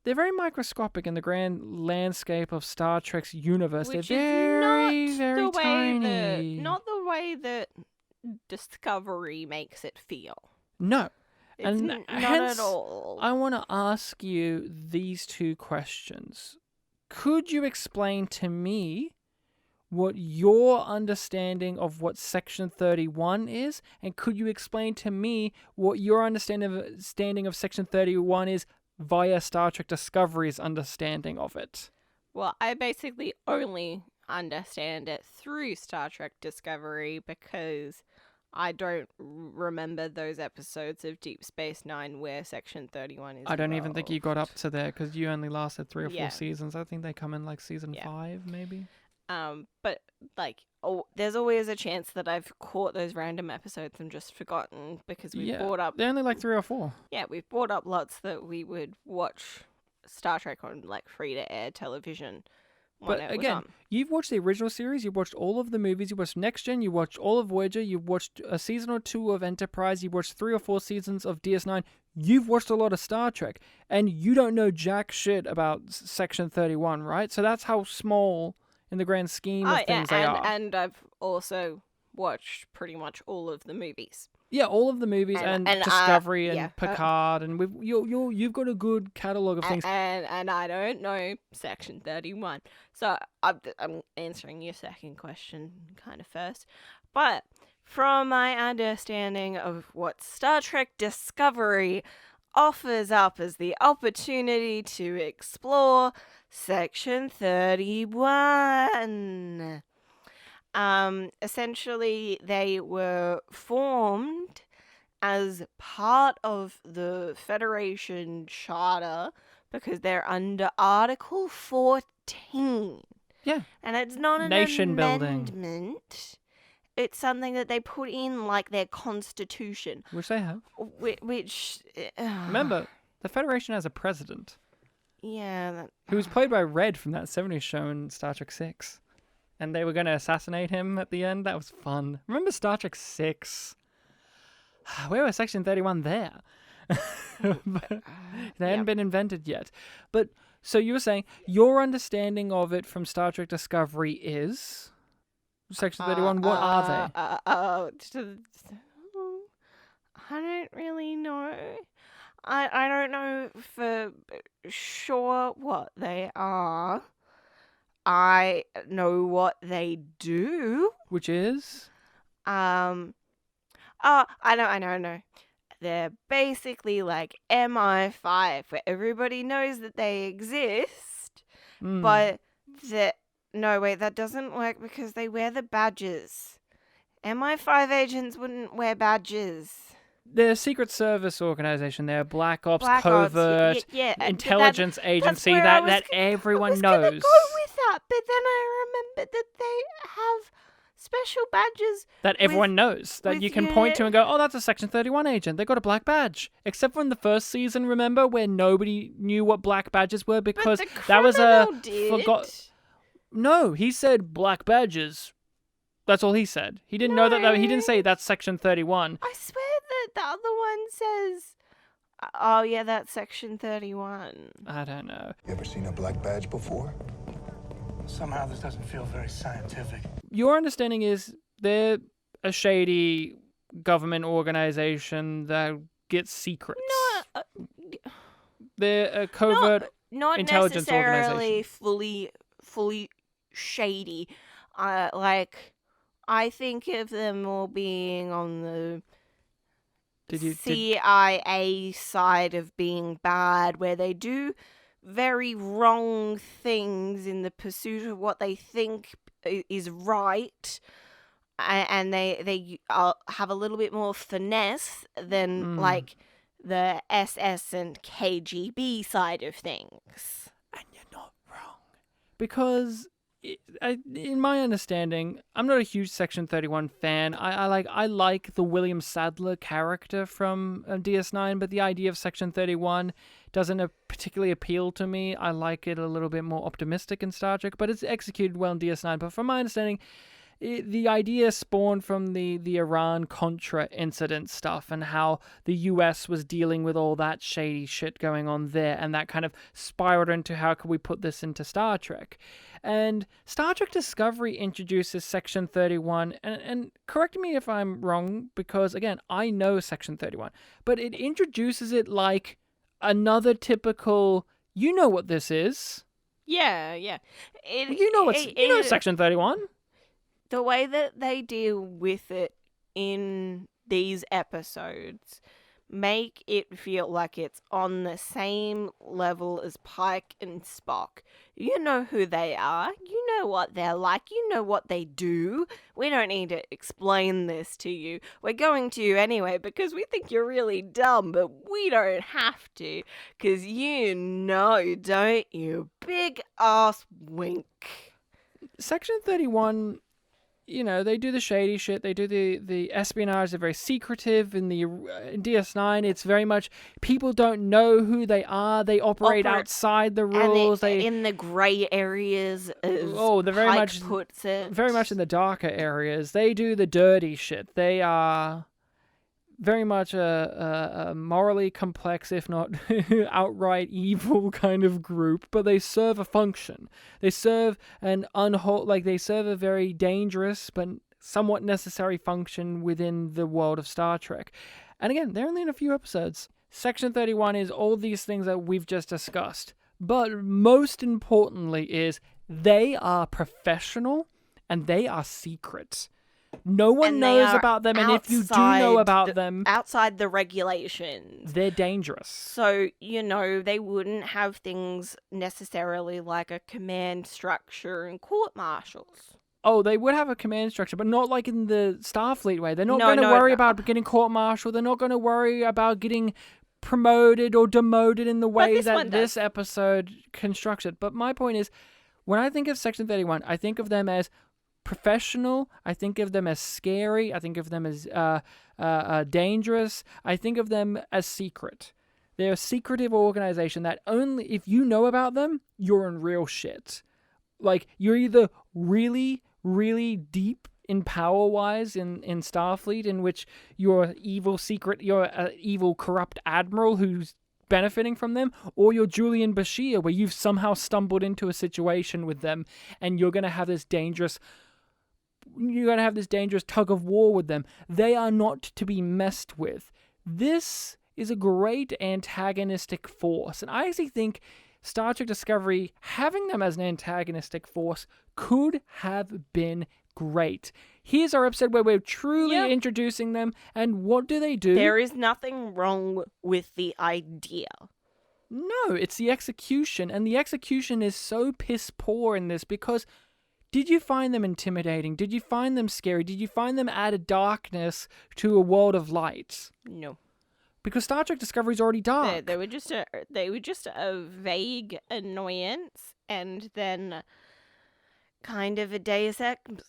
they're very microscopic in the grand landscape of Star Trek's universe. Which they're very, is very tiny. not the way that Discovery makes it feel. No. It's And not hence, at all. I want to ask you these two questions. Could you explain to me what your understanding of what Section 31 is? And could you explain to me what your understanding of Section 31 is via Star Trek Discovery's understanding of it? Well, I basically only understand it through Star Trek Discovery because I don't remember those episodes of Deep Space Nine where Section 31 is I don't even think you got involved. up to there because you only lasted 3 or 4 Yeah. seasons. I think they come in like season 5, maybe. But like, there's always a chance that I've caught those random episodes and just forgotten because we've brought up. They're only like 3 or 4. Yeah, we've brought up lots that we would watch Star Trek on like free to air television. When But it was again, on. you've watched the original series, you've watched all of the movies, you watched Next Gen, you watched all of Voyager, you've watched a season or 2 of Enterprise, you watched 3 or 4 seasons of DS9. You've watched a lot of Star Trek, and you don't know jack shit about Section 31, right? So that's how small in the grand scheme of things they are. And I've also watched pretty much all of the movies. Yeah, all of the movies and Discovery and yeah, Picard, and you've got a good catalogue of things. And I don't know Section 31. So I'm answering your second question kind of first. But from my understanding of what Star Trek Discovery offers up as the opportunity to explore Section 31. Essentially, they were formed as part of the Federation Charter because they're under Article 14. Yeah. And it's not an Nation building. amendment. It's something that they put in like their constitution. Which they have. Which Remember, the Federation has a president yeah. who was played by Red from that 70s show in Star Trek 6. And they were going to assassinate him at the end. That was fun. Remember Star Trek 6? Where was Section 31 there? But they hadn't been invented yet. But, so you were saying, your understanding of it from Star Trek Discovery is... Section 31, what are they? I don't really know. I don't know for sure what they are. I know what they do. Which is? I know. They're basically like MI5, where everybody knows that they exist, but no, wait, that doesn't work because they wear the badges. MI5 agents wouldn't wear badges. They're a Secret Service organization. They're a Black Ops Black Ops, covert intelligence agency that everyone knows. I was gonna go with that, but then I remembered that they have special badges that everyone knows, that you can point to and go, oh, that's a Section 31 agent. They got a black badge. Except for in the first season, remember, where nobody knew what black badges were because but the that was a did. No, he said black badges. That's all he said. He didn't know that. He didn't say that's Section 31. I swear that the other one says, oh yeah, that's Section 31. I don't know. You ever seen a black badge before? Somehow this doesn't feel very scientific. Your understanding is they're a shady government organization that gets secrets. No, They're a covert not intelligence necessarily organization. fully shady. Like, I think of them all being on the CIA side of being bad, where they do very wrong things in the pursuit of what they think is right, and they have a little bit more finesse than like the SS and KGB side of things. And you're not wrong. Because, in my understanding, I'm not a huge Section 31 fan. I like the William Sadler character from DS9, but the idea of Section 31 doesn't particularly appeal to me. I like it a little bit more optimistic in Star Trek, but it's executed well in DS9. But from my understanding, the idea spawned from the Iran-Contra incident stuff and how the US was dealing with all that shady shit going on there, and that kind of spiraled into how could we put this into Star Trek. And Star Trek Discovery introduces Section 31, and correct me if I'm wrong, because, again, I know Section 31, but it introduces it like another typical, you know what this is. Yeah. You know Section 31. The way that they deal with it in these episodes make it feel like it's on the same level as Pike and Spock. You know who they are. You know what they're like. You know what they do. We don't need to explain this to you. We're going to anyway because we think you're really dumb, but we don't have to. Because you know, don't you? Big ass wink. Section 31... You know, they do the shady shit, they do the espionage, they're very secretive. In DS9, it's very much, people don't know who they are, they operate outside the rules. And in the grey areas, as they're very Pike much, puts it. very much in the darker areas. They do the dirty shit. They are very much a morally complex, if not outright evil kind of group, but they serve a function. They serve they serve a very dangerous but somewhat necessary function within the world of Star Trek. And again, they're only in a few episodes. Section 31 is all these things that we've just discussed. But most importantly is they are professional and they are secret. No one knows about them, and if you do know about them... Outside the regulations. They're dangerous. So, you know, they wouldn't have things necessarily like a command structure and court-martials. Oh, they would have a command structure, but not like in the Starfleet way. They're not going to worry about getting court-martialed. They're not going to worry about getting promoted or demoted in the way that this episode constructs it. But my point is, when I think of Section 31, I think of them as professional, I think of them as scary, I think of them as dangerous, I think of them as secret. They're a secretive organization that only if you know about them, you're in real shit. Like, you're either really, really deep in power-wise in Starfleet, in which you're you're an evil, corrupt admiral who's benefiting from them, or you're Julian Bashir, where you've somehow stumbled into a situation with them, and you're going to have this dangerous tug of war with them. They are not to be messed with. This is a great antagonistic force, and I actually think Star Trek Discovery, having them as an antagonistic force, could have been great. Here's our episode where we're truly introducing them, and what do? There is nothing wrong with the idea. No, it's the execution, and the execution is so piss poor in this because did you find them intimidating? Did you find them scary? Did you find them add a darkness to a world of light? No. Because Star Trek Discovery is already dark. They were just a vague annoyance, and then kind of a deus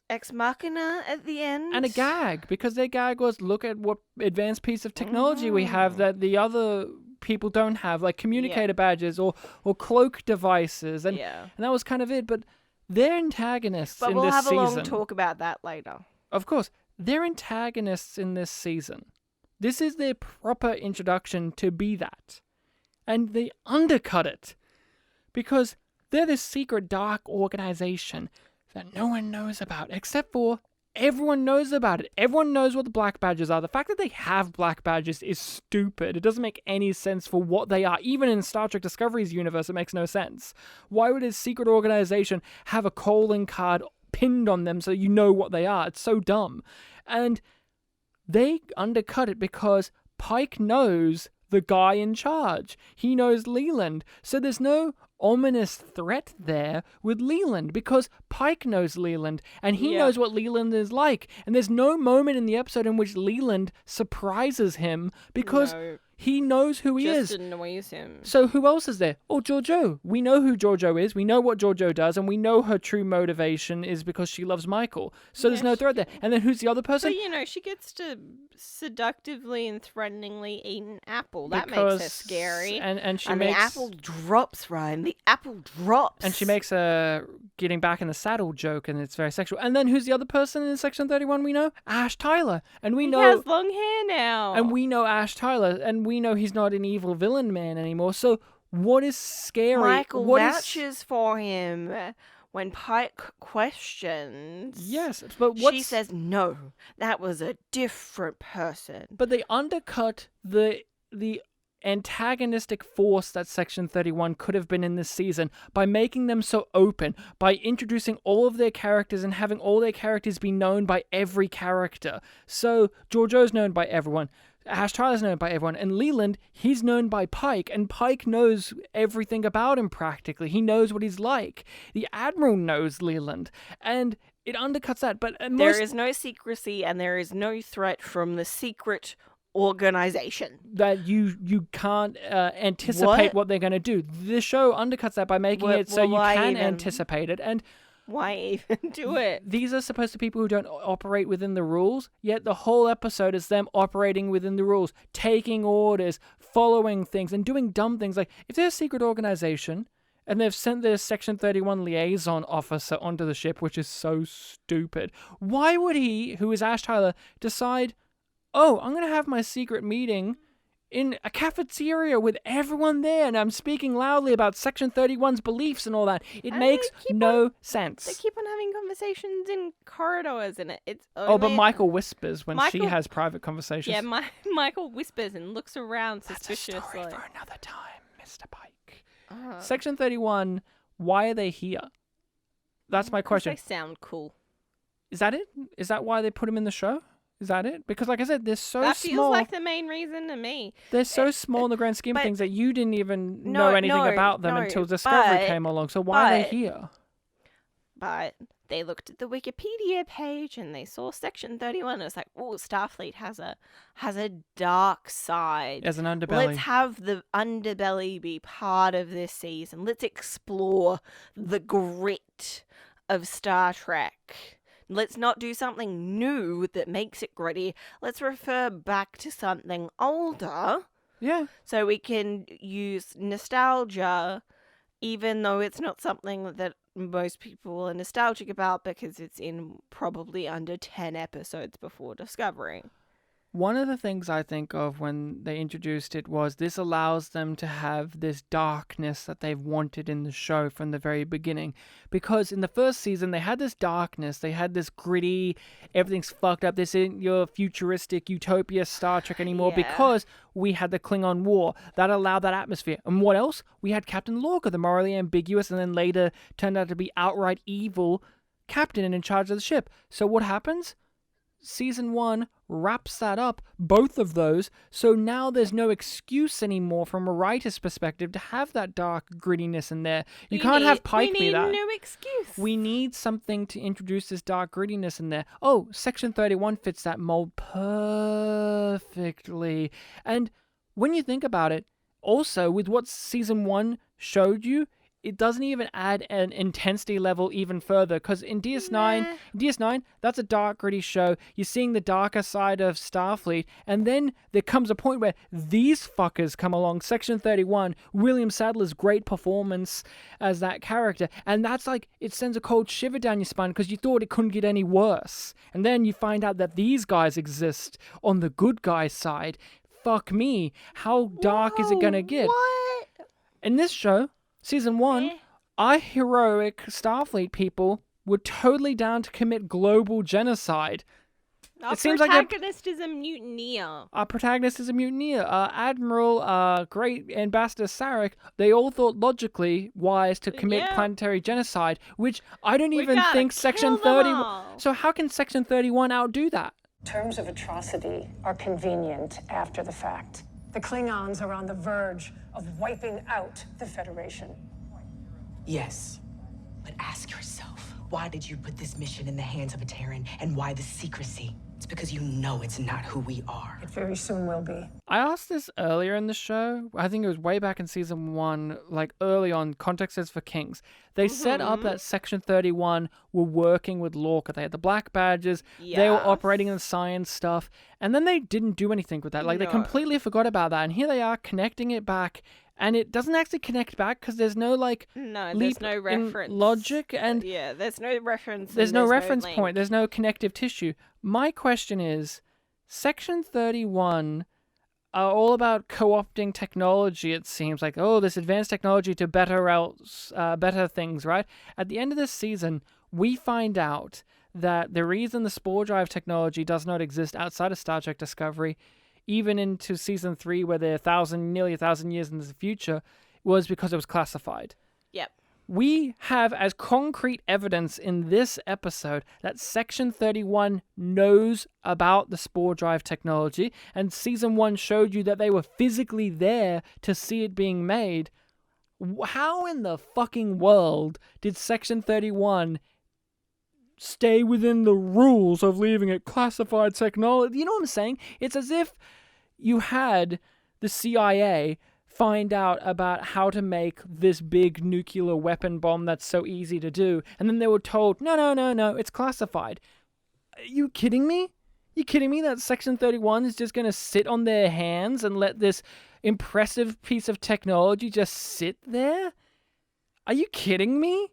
ex machina at the end. And a gag, because their gag was, look at what advanced piece of technology we have that the other people don't have, like communicator badges or cloak devices, and that was kind of it. But they're antagonists in this season. But we'll have a long talk about that later. Of course, they're antagonists in this season. This is their proper introduction to be that. And they undercut it. Because they're this secret dark organization that no one knows about except for everyone knows about it. Everyone knows what the black badges are. The fact that they have black badges is stupid. It doesn't make any sense for what they are. Even in Star Trek Discovery's universe, it makes no sense. Why would a secret organization have a calling card pinned on them so you know what they are? It's so dumb. And they undercut it because Pike knows the guy in charge. He knows Leland. So there's no ominous threat there with Leland because Pike knows Leland and he knows what Leland is like. And there's no moment in the episode in which Leland surprises him because he knows who he is. Just annoys him. So who else is there? Oh, Giorgio. We know who Giorgio is. We know what Giorgio does, and we know her true motivation is because she loves Michael. So there's no threat there. And then who's the other person? But, she gets to seductively and threateningly eat an apple. That makes her scary. And she and makes... the apple drops, Ryan. The apple drops. And she makes a getting back in the saddle joke, and it's very sexual. And then who's the other person in Section 31 we know? Ash Tyler. And we know... He has long hair now. And we know Ash Tyler, and we know he's not an evil villain man anymore. So what is scary? Michael vouches for him when Pike questions. Yes, but what she says, no, that was a different person. But they undercut the antagonistic force that Section 31 could have been in this season by making them so open, by introducing all of their characters and having all their characters be known by every character. So Giorgio's known by everyone. Ash Tyler's known by everyone, and Leland, he's known by Pike, and Pike knows everything about him practically. He knows what he's like. The Admiral knows Leland, and it undercuts that. But there is no secrecy, and there is no threat from the secret organization. That you can't anticipate what they're going to do. The show undercuts that by making it so you can anticipate it, and why even do it? These are supposed to be people who don't operate within the rules, yet the whole episode is them operating within the rules, taking orders, following things, and doing dumb things. Like, if they're a secret organization, and they've sent their Section 31 liaison officer onto the ship, which is so stupid, why would he, who is Ash Tyler, decide, oh, I'm going to have my secret meeting in a cafeteria with everyone there, and I'm speaking loudly about Section 31's beliefs and all that. It makes no sense. They keep on having conversations in corridors, and it's only... Oh, but Michael whispers when she has private conversations. Yeah, Michael whispers and looks around suspiciously. That's a story for another time, Mr. Pike. Section 31, why are they here? That's my question. They sound cool. Is that it? Is that why they put him in the show? Is that it? Because, like I said, they're so small. That feels like the main reason to me. They're so small in the grand scheme of things that you didn't even know anything about them until Discovery came along. So why are they here? But they looked at the Wikipedia page and they saw Section 31. It was like, oh, Starfleet has a dark side. As an underbelly. Let's have the underbelly be part of this season. Let's explore the grit of Star Trek. Let's not do something new that makes it gritty. Let's refer back to something older. Yeah. So we can use nostalgia, even though it's not something that most people are nostalgic about because it's in probably under 10 episodes before Discovery. One of the things I think of when they introduced it was this allows them to have this darkness that they've wanted in the show from the very beginning. Because in the first season, they had this darkness, they had this gritty, everything's fucked up, this isn't your futuristic utopia Star Trek anymore because we had the Klingon War. That allowed that atmosphere. And what else? We had Captain Lorca, the morally ambiguous and then later turned out to be outright evil captain and in charge of the ship. So what happens? Season 1 wraps that up, both of those, so now there's no excuse anymore from a writer's perspective to have that dark grittiness in there. You can't have Pike be that. We need a new excuse. We need something to introduce this dark grittiness in there. Oh, Section 31 fits that mold perfectly. And when you think about it, also with what Season 1 showed you, it doesn't even add an intensity level even further, because in DS9, that's a dark, gritty show. You're seeing the darker side of Starfleet, and then there comes a point where these fuckers come along. Section 31, William Sadler's great performance as that character, and that's like, it sends a cold shiver down your spine because you thought it couldn't get any worse. And then you find out that these guys exist on the good guy side. Fuck me. How dark is it gonna get? What? In this show, Season 1, our heroic Starfleet people were totally down to commit global genocide. Our It seems like they're- protagonist is a mutineer. Our protagonist is a mutineer. Admiral, Great Ambassador Sarek, they all thought logically wise to commit Yeah. planetary genocide, which I don't We even gotta think Section kill them 30... all. So how can Section 31 outdo that? Terms of atrocity are convenient after the fact. The Klingons are on the verge of wiping out the Federation. Yes, but ask yourself, why did you put this mission in the hands of a Terran, and why the secrecy? It's because you know it's not who we are. It very soon will be. I asked this earlier in the show. I think it was way back in season 1, like early on, Context is for Kings. They set up that Section 31 were working with Lorca. They had the black badges. They were Yes. operating in the science stuff. And then they didn't do anything with that. Like, they No. completely forgot about that. And here they are connecting it back. And it doesn't actually connect back because there's no, like, No, leap there's no in reference. logic. And Yeah, there's no reference. there's and no there's reference link. point. There's no connective tissue. My question is, Section 31 are all about co-opting technology, it seems like. Oh, this advanced technology to better things, right? At the end of this season, we find out that the reason the spore drive technology does not exist outside of Star Trek Discovery, even into season 3, where they're nearly 1,000 years in the future, was because it was classified. Yep. We have as concrete evidence in this episode that Section 31 knows about the spore drive technology, and season 1 showed you that they were physically there to see it being made. How in the fucking world did Section 31 stay within the rules of leaving it classified technology? You know what I'm saying? It's as if you had the CIA find out about how to make this big nuclear weapon bomb that's so easy to do, and then they were told, no, it's classified. Are you kidding me? You kidding me that Section 31 is just going to sit on their hands and let this impressive piece of technology just sit there? Are you kidding me?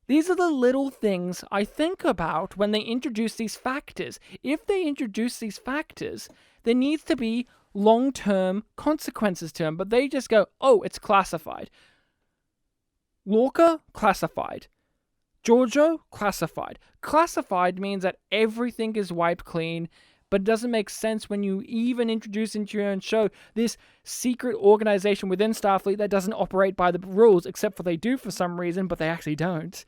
These are the little things I think about when they introduce these factors. If they introduce these factors, there needs to be long-term consequences to them, but they just go, oh, it's classified. Lorca, classified. Giorgio, classified. Classified means that everything is wiped clean, but it doesn't make sense when you even introduce into your own show this secret organization within Starfleet that doesn't operate by the rules, except for they do for some reason, but they actually don't.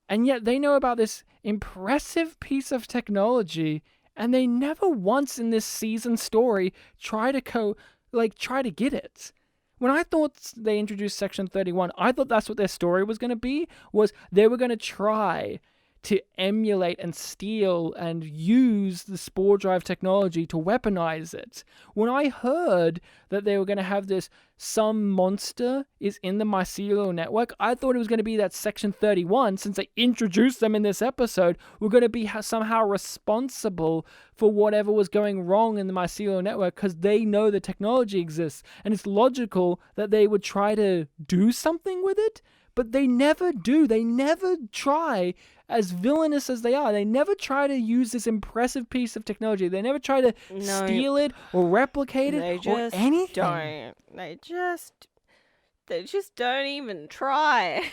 And yet they know about this impressive piece of technology, and they never once in this season story try to get it. When I thought they introduced Section 31, I thought that's what their story was going to be, was they were going to try to emulate and steal and use the spore drive technology to weaponize it. When I heard that they were going to have some monster is in the mycelial network, I thought it was going to be that Section 31, since they introduced them in this episode, were going to be somehow responsible for whatever was going wrong in the mycelial network because they know the technology exists. And it's logical that they would try to do something with it, but they never do. They never try, as villainous as they are. They never try to use this impressive piece of technology. They never try to steal it or replicate it or anything. They just don't even try.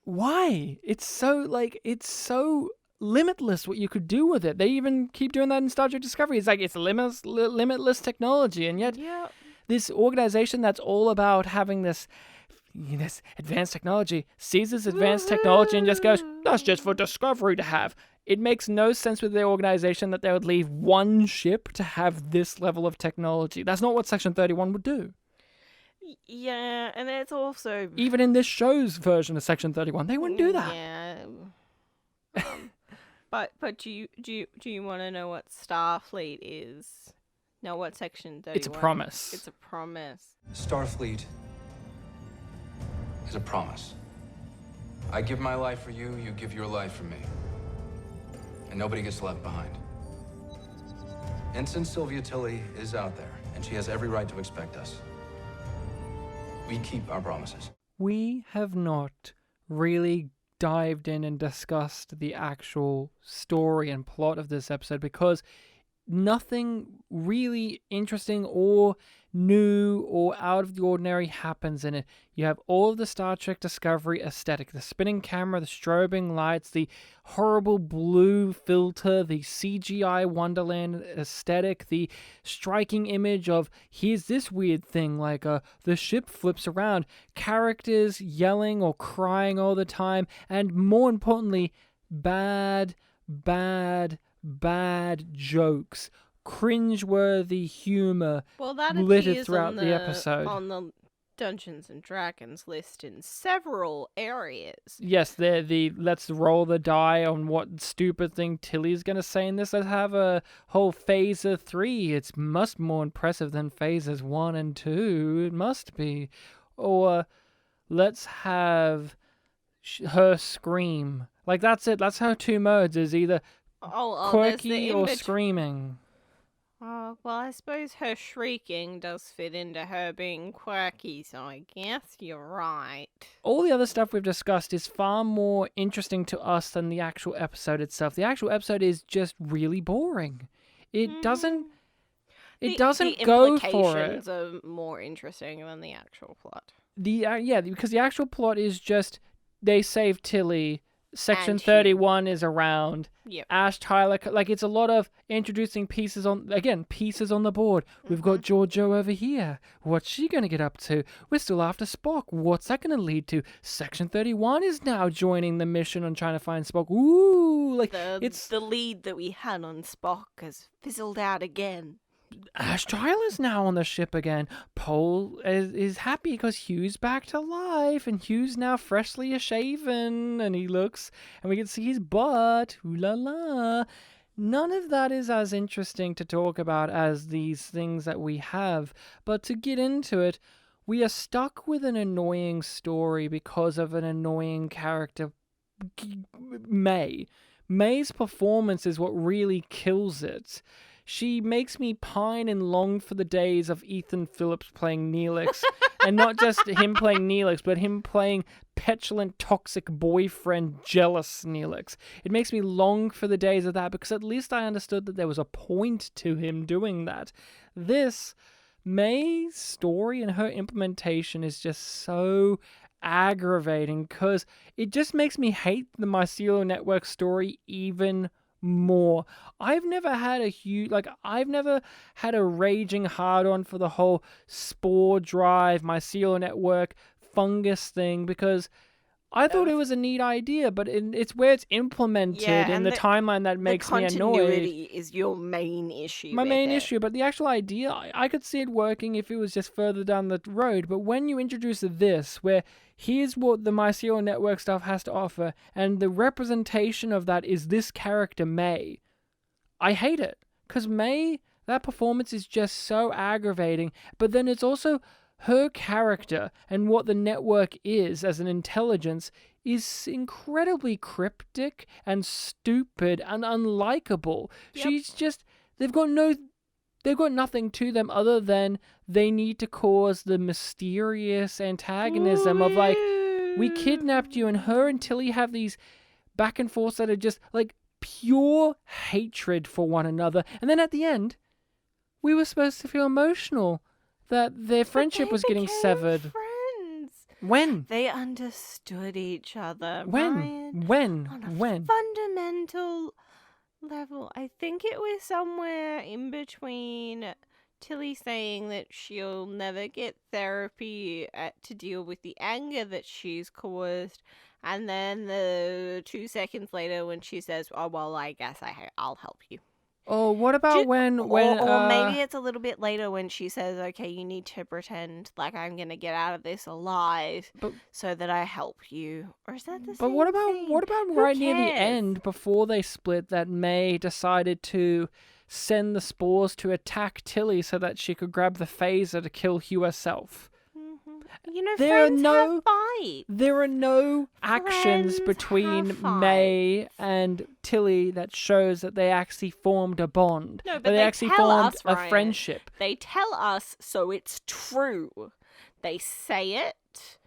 Why? It's so limitless what you could do with it. They even keep doing that in Star Trek Discovery. It's like it's limitless technology, and yet this organization that's all about having this advanced technology sees this advanced technology and just goes, that's just for Discovery to have. It makes no sense with their organization that they would leave one ship to have this level of technology. That's not what Section 31 would do. Yeah, and it's also Even in this show's version of Section 31, they wouldn't do that. Yeah. But do you want to know what Starfleet is? No, what Section 31? It's a promise. It's a promise. Starfleet is a promise. I give my life for you, you give your life for me. And nobody gets left behind. Ensign Sylvia Tilly is out there, and she has every right to expect us. We keep our promises. We have not really dived in and discussed the actual story and plot of this episode because nothing really interesting or new or out of the ordinary happens in it. You have all of the Star Trek Discovery aesthetic, the spinning camera, the strobing lights, the horrible blue filter, the CGI Wonderland aesthetic, the striking image of here's this weird thing like the ship flips around, characters yelling or crying all the time, and more importantly, bad jokes, cringeworthy humor Well, that littered appears throughout on the episode. on the Dungeons and Dragons list in several areas. Yes, they're the let's roll the die on what stupid thing Tilly's gonna say in this. Let's have a whole phaser 3. It's much more impressive than phases 1 and 2. It must be. Or let's have her scream. Like, that's it. That's how 2 modes is either There's the quirky or image. screaming. Well, I suppose her shrieking does fit into her being quirky, so I guess you're right. All the other stuff we've discussed is far more interesting to us than the actual episode itself. The actual episode is just really boring. It doesn't The go for it. implications are more interesting than the actual plot. Because the actual plot is just they save Tilly. Section And 31 is around. Yep. Ash Tyler, like it's a lot of introducing pieces on the board. We've got Giorgio over here. What's she going to get up to? We're still after Spock. What's that going to lead to? Section 31 is now joining the mission on trying to find Spock. Ooh, like it's The lead that we had on Spock has fizzled out again. Ash Tyler's now on the ship again. Paul is happy because Hugh's back to life, and Hugh's now freshly shaven, and he looks, and we can see his butt. Ooh la la. None of that is as interesting to talk about as these things that we have. But to get into it, we are stuck with an annoying story because of an annoying character, May. May's performance is what really kills it. She makes me pine and long for the days of Ethan Phillips playing Neelix. And not just him playing Neelix, but him playing petulant, toxic boyfriend, jealous Neelix. It makes me long for the days of that, because at least I understood that there was a point to him doing that. This, May's story and her implementation is just so aggravating, because it just makes me hate the Mycelial Network story even more. I've never had a raging hard-on for the whole spore drive, Mycelial Network, fungus thing, because I thought it was a neat idea, but it's where it's implemented in the timeline that makes me annoyed. The continuity is your main issue. My main issue, but the actual idea, I could see it working if it was just further down the road. But when you introduce this, where here's what the Mycelial Network stuff has to offer, and the representation of that is this character, May, I hate it. Because May, that performance is just so aggravating, but then it's also her character and what the network is as an intelligence is incredibly cryptic and stupid and unlikable. Yep. She's just, they've got nothing to them other than they need to cause the mysterious antagonism of like, we kidnapped you, and her and Tilly have these back and forths that are just like pure hatred for one another. And then at the end, we were supposed to feel emotional that their friendship was getting severed. Friends. When? They understood each other. When? Ryan, On a fundamental level. I think it was somewhere in between Tilly saying that she'll never get therapy to deal with the anger that she's caused, and then the 2 seconds later when she says, "Oh well, I guess I'll help you." Oh, what about when or maybe it's a little bit later when she says, "Okay, you need to pretend like I'm gonna get out of this alive, so that I help you." Or is that the same But what thing? about Who right near the cares? end, before they split, that May decided to send the spores to attack Tilly so that she could grab the phaser to kill Hugh herself? You know, There are friends no- have fights. There are no actions Friends between have May and Tilly that shows that they actually formed a bond. No, but that they actually tell formed us, a Ryan. friendship. They tell us, so it's true. They say it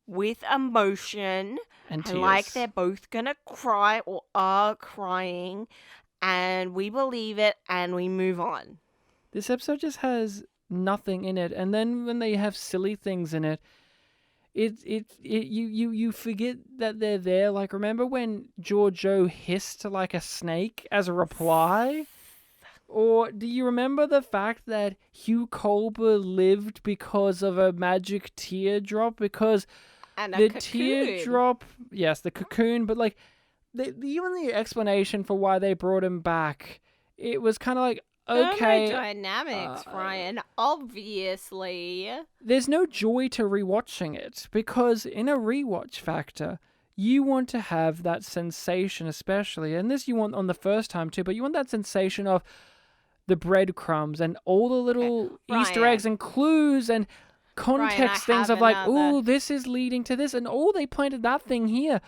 with emotion And like tears. they're both gonna cry or are crying, and we believe it and we move on. This episode just has nothing in it, and then when they have silly things in it, you forget that they're there. Like, remember when Giorgio hissed like a snake as a reply? Or do you remember the fact that Hugh Culber lived because of a magic teardrop? Because And a the cocoon. teardrop, yes, the cocoon, but like even the explanation for why they brought him back, it was kind of like, okay, Thermodynamics, Ryan, obviously. there's no joy to rewatching it, because in a rewatch factor, you want to have that sensation, especially, and this you want on the first time too, but you want that sensation of the breadcrumbs and all the little Easter Ryan. eggs and clues and context things have of like, another. oh, this is leading to this, and oh, they planted that thing here.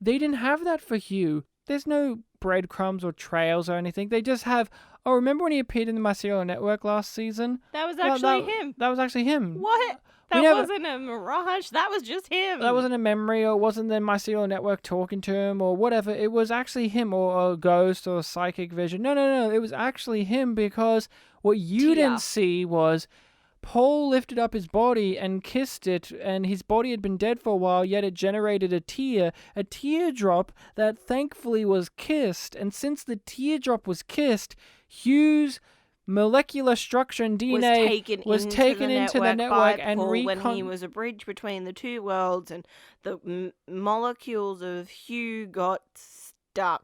They didn't have that for Hugh. There's no breadcrumbs or trails or anything. They just have, oh, remember when he appeared in the My Serial Network last season? That was actually him. That was actually him. What? We That never- wasn't a mirage. That was just him. That wasn't a memory, or it wasn't the My Serial Network talking to him, or whatever. It was actually him, or a ghost, or a psychic vision. No. It was actually him, because what you didn't see was Paul lifted up his body and kissed it, and his body had been dead for a while, yet it generated a teardrop that thankfully was kissed. And since the teardrop was kissed, Hugh's molecular structure and DNA was taken into the network by and Paul when he was a bridge between the two worlds, and the molecules of Hugh got stuck.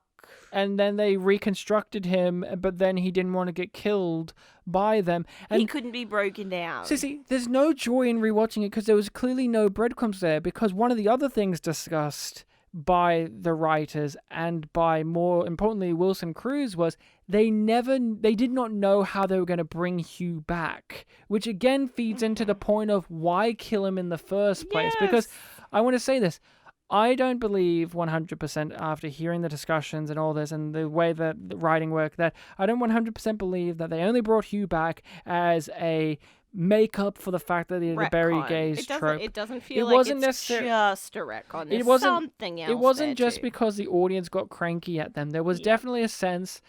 And then they reconstructed him, but then he didn't want to get killed by them. And He couldn't be broken down. see, there's no joy in rewatching it because there was clearly no breadcrumbs there. Because one of the other things discussed by the writers and by, more importantly, Wilson Cruz was they did not know how they were going to bring Hugh back, which again feeds into the point of why kill him in the first place. Because I want to say this. I don't believe 100% after hearing the discussions and all this and the way that the writing worked, that I don't 100% believe that they only brought Hugh back as a makeup for the fact that the Barry Retcon. Gaze trope. It doesn't feel like it's just a retcon. There's something else. It wasn't there just too. because the audience got cranky at them. There was definitely a sense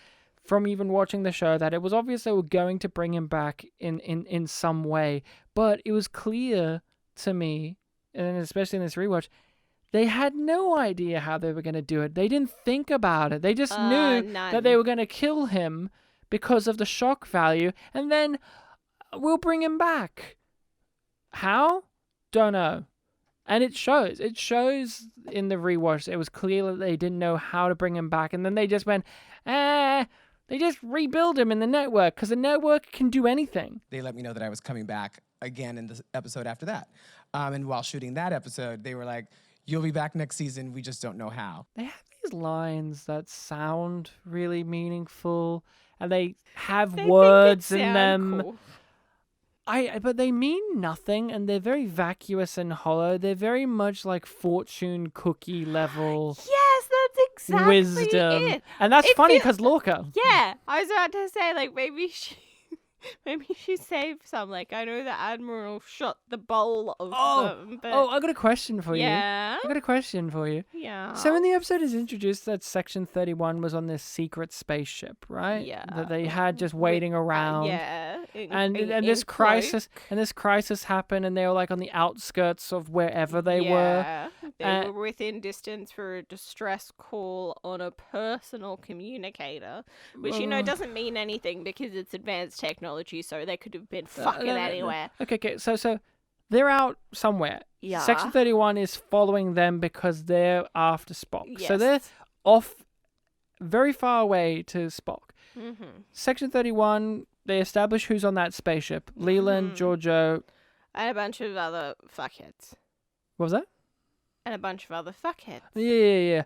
from even watching the show that it was obvious they were going to bring him back in some way. But it was clear to me, and especially in this rewatch, they had no idea how they were going to do it. They didn't think about it. They just knew that they were going to kill him because of the shock value, and then we'll bring him back. How? Don't know. And it shows. It shows in the rewatch. It was clear that they didn't know how to bring him back, and then they just went, they just rebuild him in the network because the network can do anything. They let me know that I was coming back again in the episode after that. And while shooting that episode, they were like, you'll be back next season. We just don't know how. They have these lines that sound really meaningful, and they have words in them. Cool. But they mean nothing, and they're very vacuous and hollow. They're very much like fortune cookie level. Yes, that's exactly wisdom, it. and that's It funny feels- because Lorca. Yeah, I was about to say, like, maybe she saved some. Like, I know the Admiral shot the bowl of them, but I got a question for you. Yeah? I got a question for you. Yeah. So in the episode is introduced that Section 31 was on this secret spaceship, right? Yeah. That they had just waiting around. yeah. And this crisis happened, and they were like on the outskirts of wherever they were. They were within distance for a distress call on a personal communicator, which doesn't mean anything because it's advanced technology, so they could have been fucking anywhere. Okay. So they're out somewhere. Yeah. Section 31 is following them because they're after Spock. So Yes. they're off very far away to Spock. Mm-hmm. Section 31, they establish who's on that spaceship. Leland, Mm-hmm. Giorgio. And a bunch of other fuckheads. What was that? And a bunch of other fuckheads. Yeah.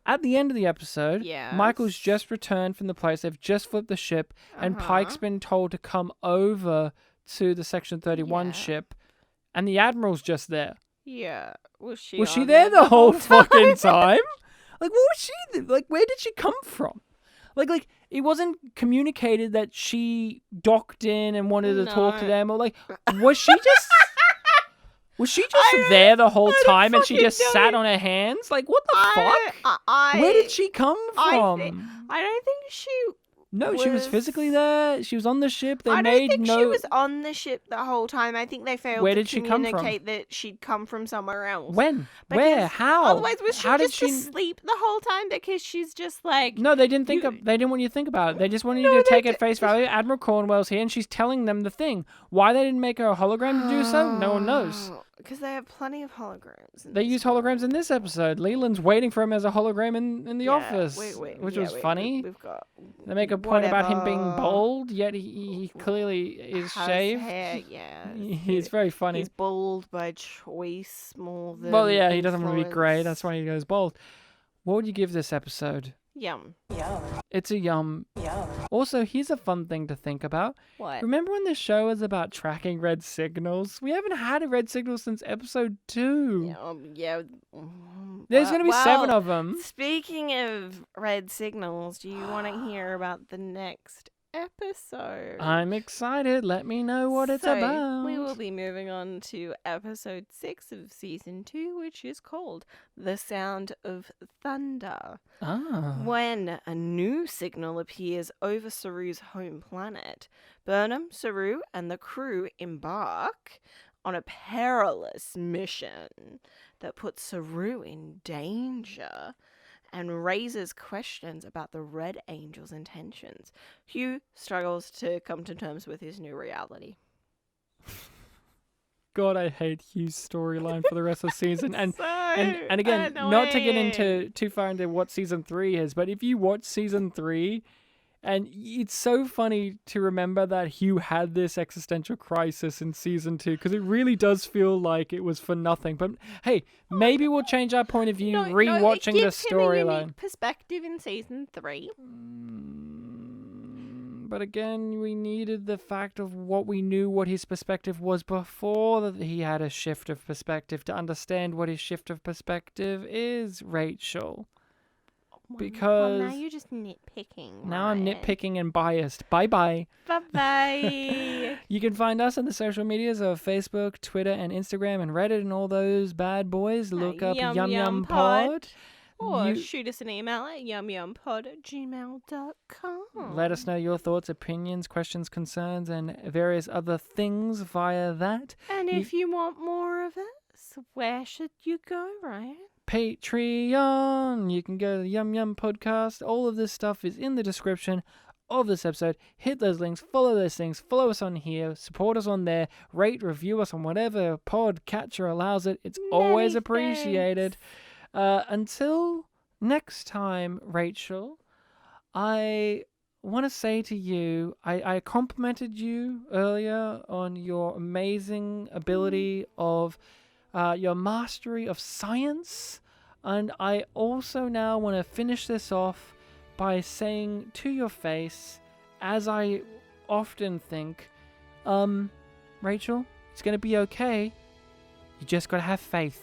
At the end of the episode, Yes. Michael's just returned from the place. They've just flipped the ship, and Pike's been told to come over to the Section 31 ship, and the Admiral's just there. Yeah. Was she Was there the whole fucking time? Like, what was she? Like, where did she come from? Like, it wasn't communicated that she docked in and wanted to talk to No. them, or like, was she just? Was she just there the whole I don't time and she fucking just know. sat on her hands? Like, what the fuck? Where did she come I from? don't think she. No, she was physically there. She was on the ship. They I don't made think no. she was on the ship the whole time. I think they failed Where to did she come from? communicate that she'd come from somewhere else. When? Because Where? How? Otherwise, was she How did just she? asleep the whole time? Because she's just like. No, they didn't think of. They didn't want you to think about it. They just wanted you to take it at face value. Admiral Cornwell's here, and she's telling them the thing. Why they didn't make her a hologram to do so? No one knows. Because they have plenty of holograms. They use holograms in this episode. Leland's waiting for him as a hologram in the office, which was funny. We've got. They make a point about him being whatever. bald, yet he clearly is Has shaved. hair, yeah. He's very funny. He's bald by choice more than. Well, yeah, he doesn't want to be grey. influence. That's why he goes bald. What would you give this episode? Yum. It's a yum. Also, here's a fun thing to think about. What? Remember when the show was about tracking red signals? We haven't had a red signal since episode 2. Yeah. There's going to be 7 of them. Speaking of red signals, do you want to hear about the next episode? I'm excited. Let me know what it's So, about. We will be moving on to episode 6 of season 2, which is called The Sound of Thunder. When a new signal appears over Saru's home planet, Burnham, Saru, and the crew embark on a perilous mission that puts Saru in danger and raises questions about the Red Angel's intentions. Hugh struggles to come to terms with his new reality. God, I hate Hugh's storyline for the rest of the season. And and again, annoying. not to get into too far into what season 3 is, but if you watch season 3, and it's so funny to remember that Hugh had this existential crisis in season 2, because it really does feel like it was for nothing. But hey, maybe we'll change our point of view rewatching the it gives him a storyline. unique perspective in season 3. But again, we needed the fact of what we knew what his perspective was before that he had a shift of perspective to understand what his shift of perspective is, Rachel. Because now you're just nitpicking. now I'm nitpicking and biased. Bye-bye. Bye-bye. You can find us on the social medias of Facebook, Twitter, and Instagram, and Reddit, and all those bad boys. Look up YumYumPod. Or shoot us an email at yumyumpod@gmail.com. Let us know your thoughts, opinions, questions, concerns, and various other things via that. And if you want more of us, where should you go, Ryan? Patreon. You can go to the Yum Yum Podcast. All of this stuff is in the description of this episode. Hit those links, follow those things, follow us on here, support us on there, rate, review us on whatever podcatcher allows it. It's always appreciated. Until next time, Rachel, I want to say to you, I complimented you earlier on your amazing ability of your mastery of science, and I also now want to finish this off by saying to your face, as I often think, Rachel, it's going to be okay. You just got to have faith.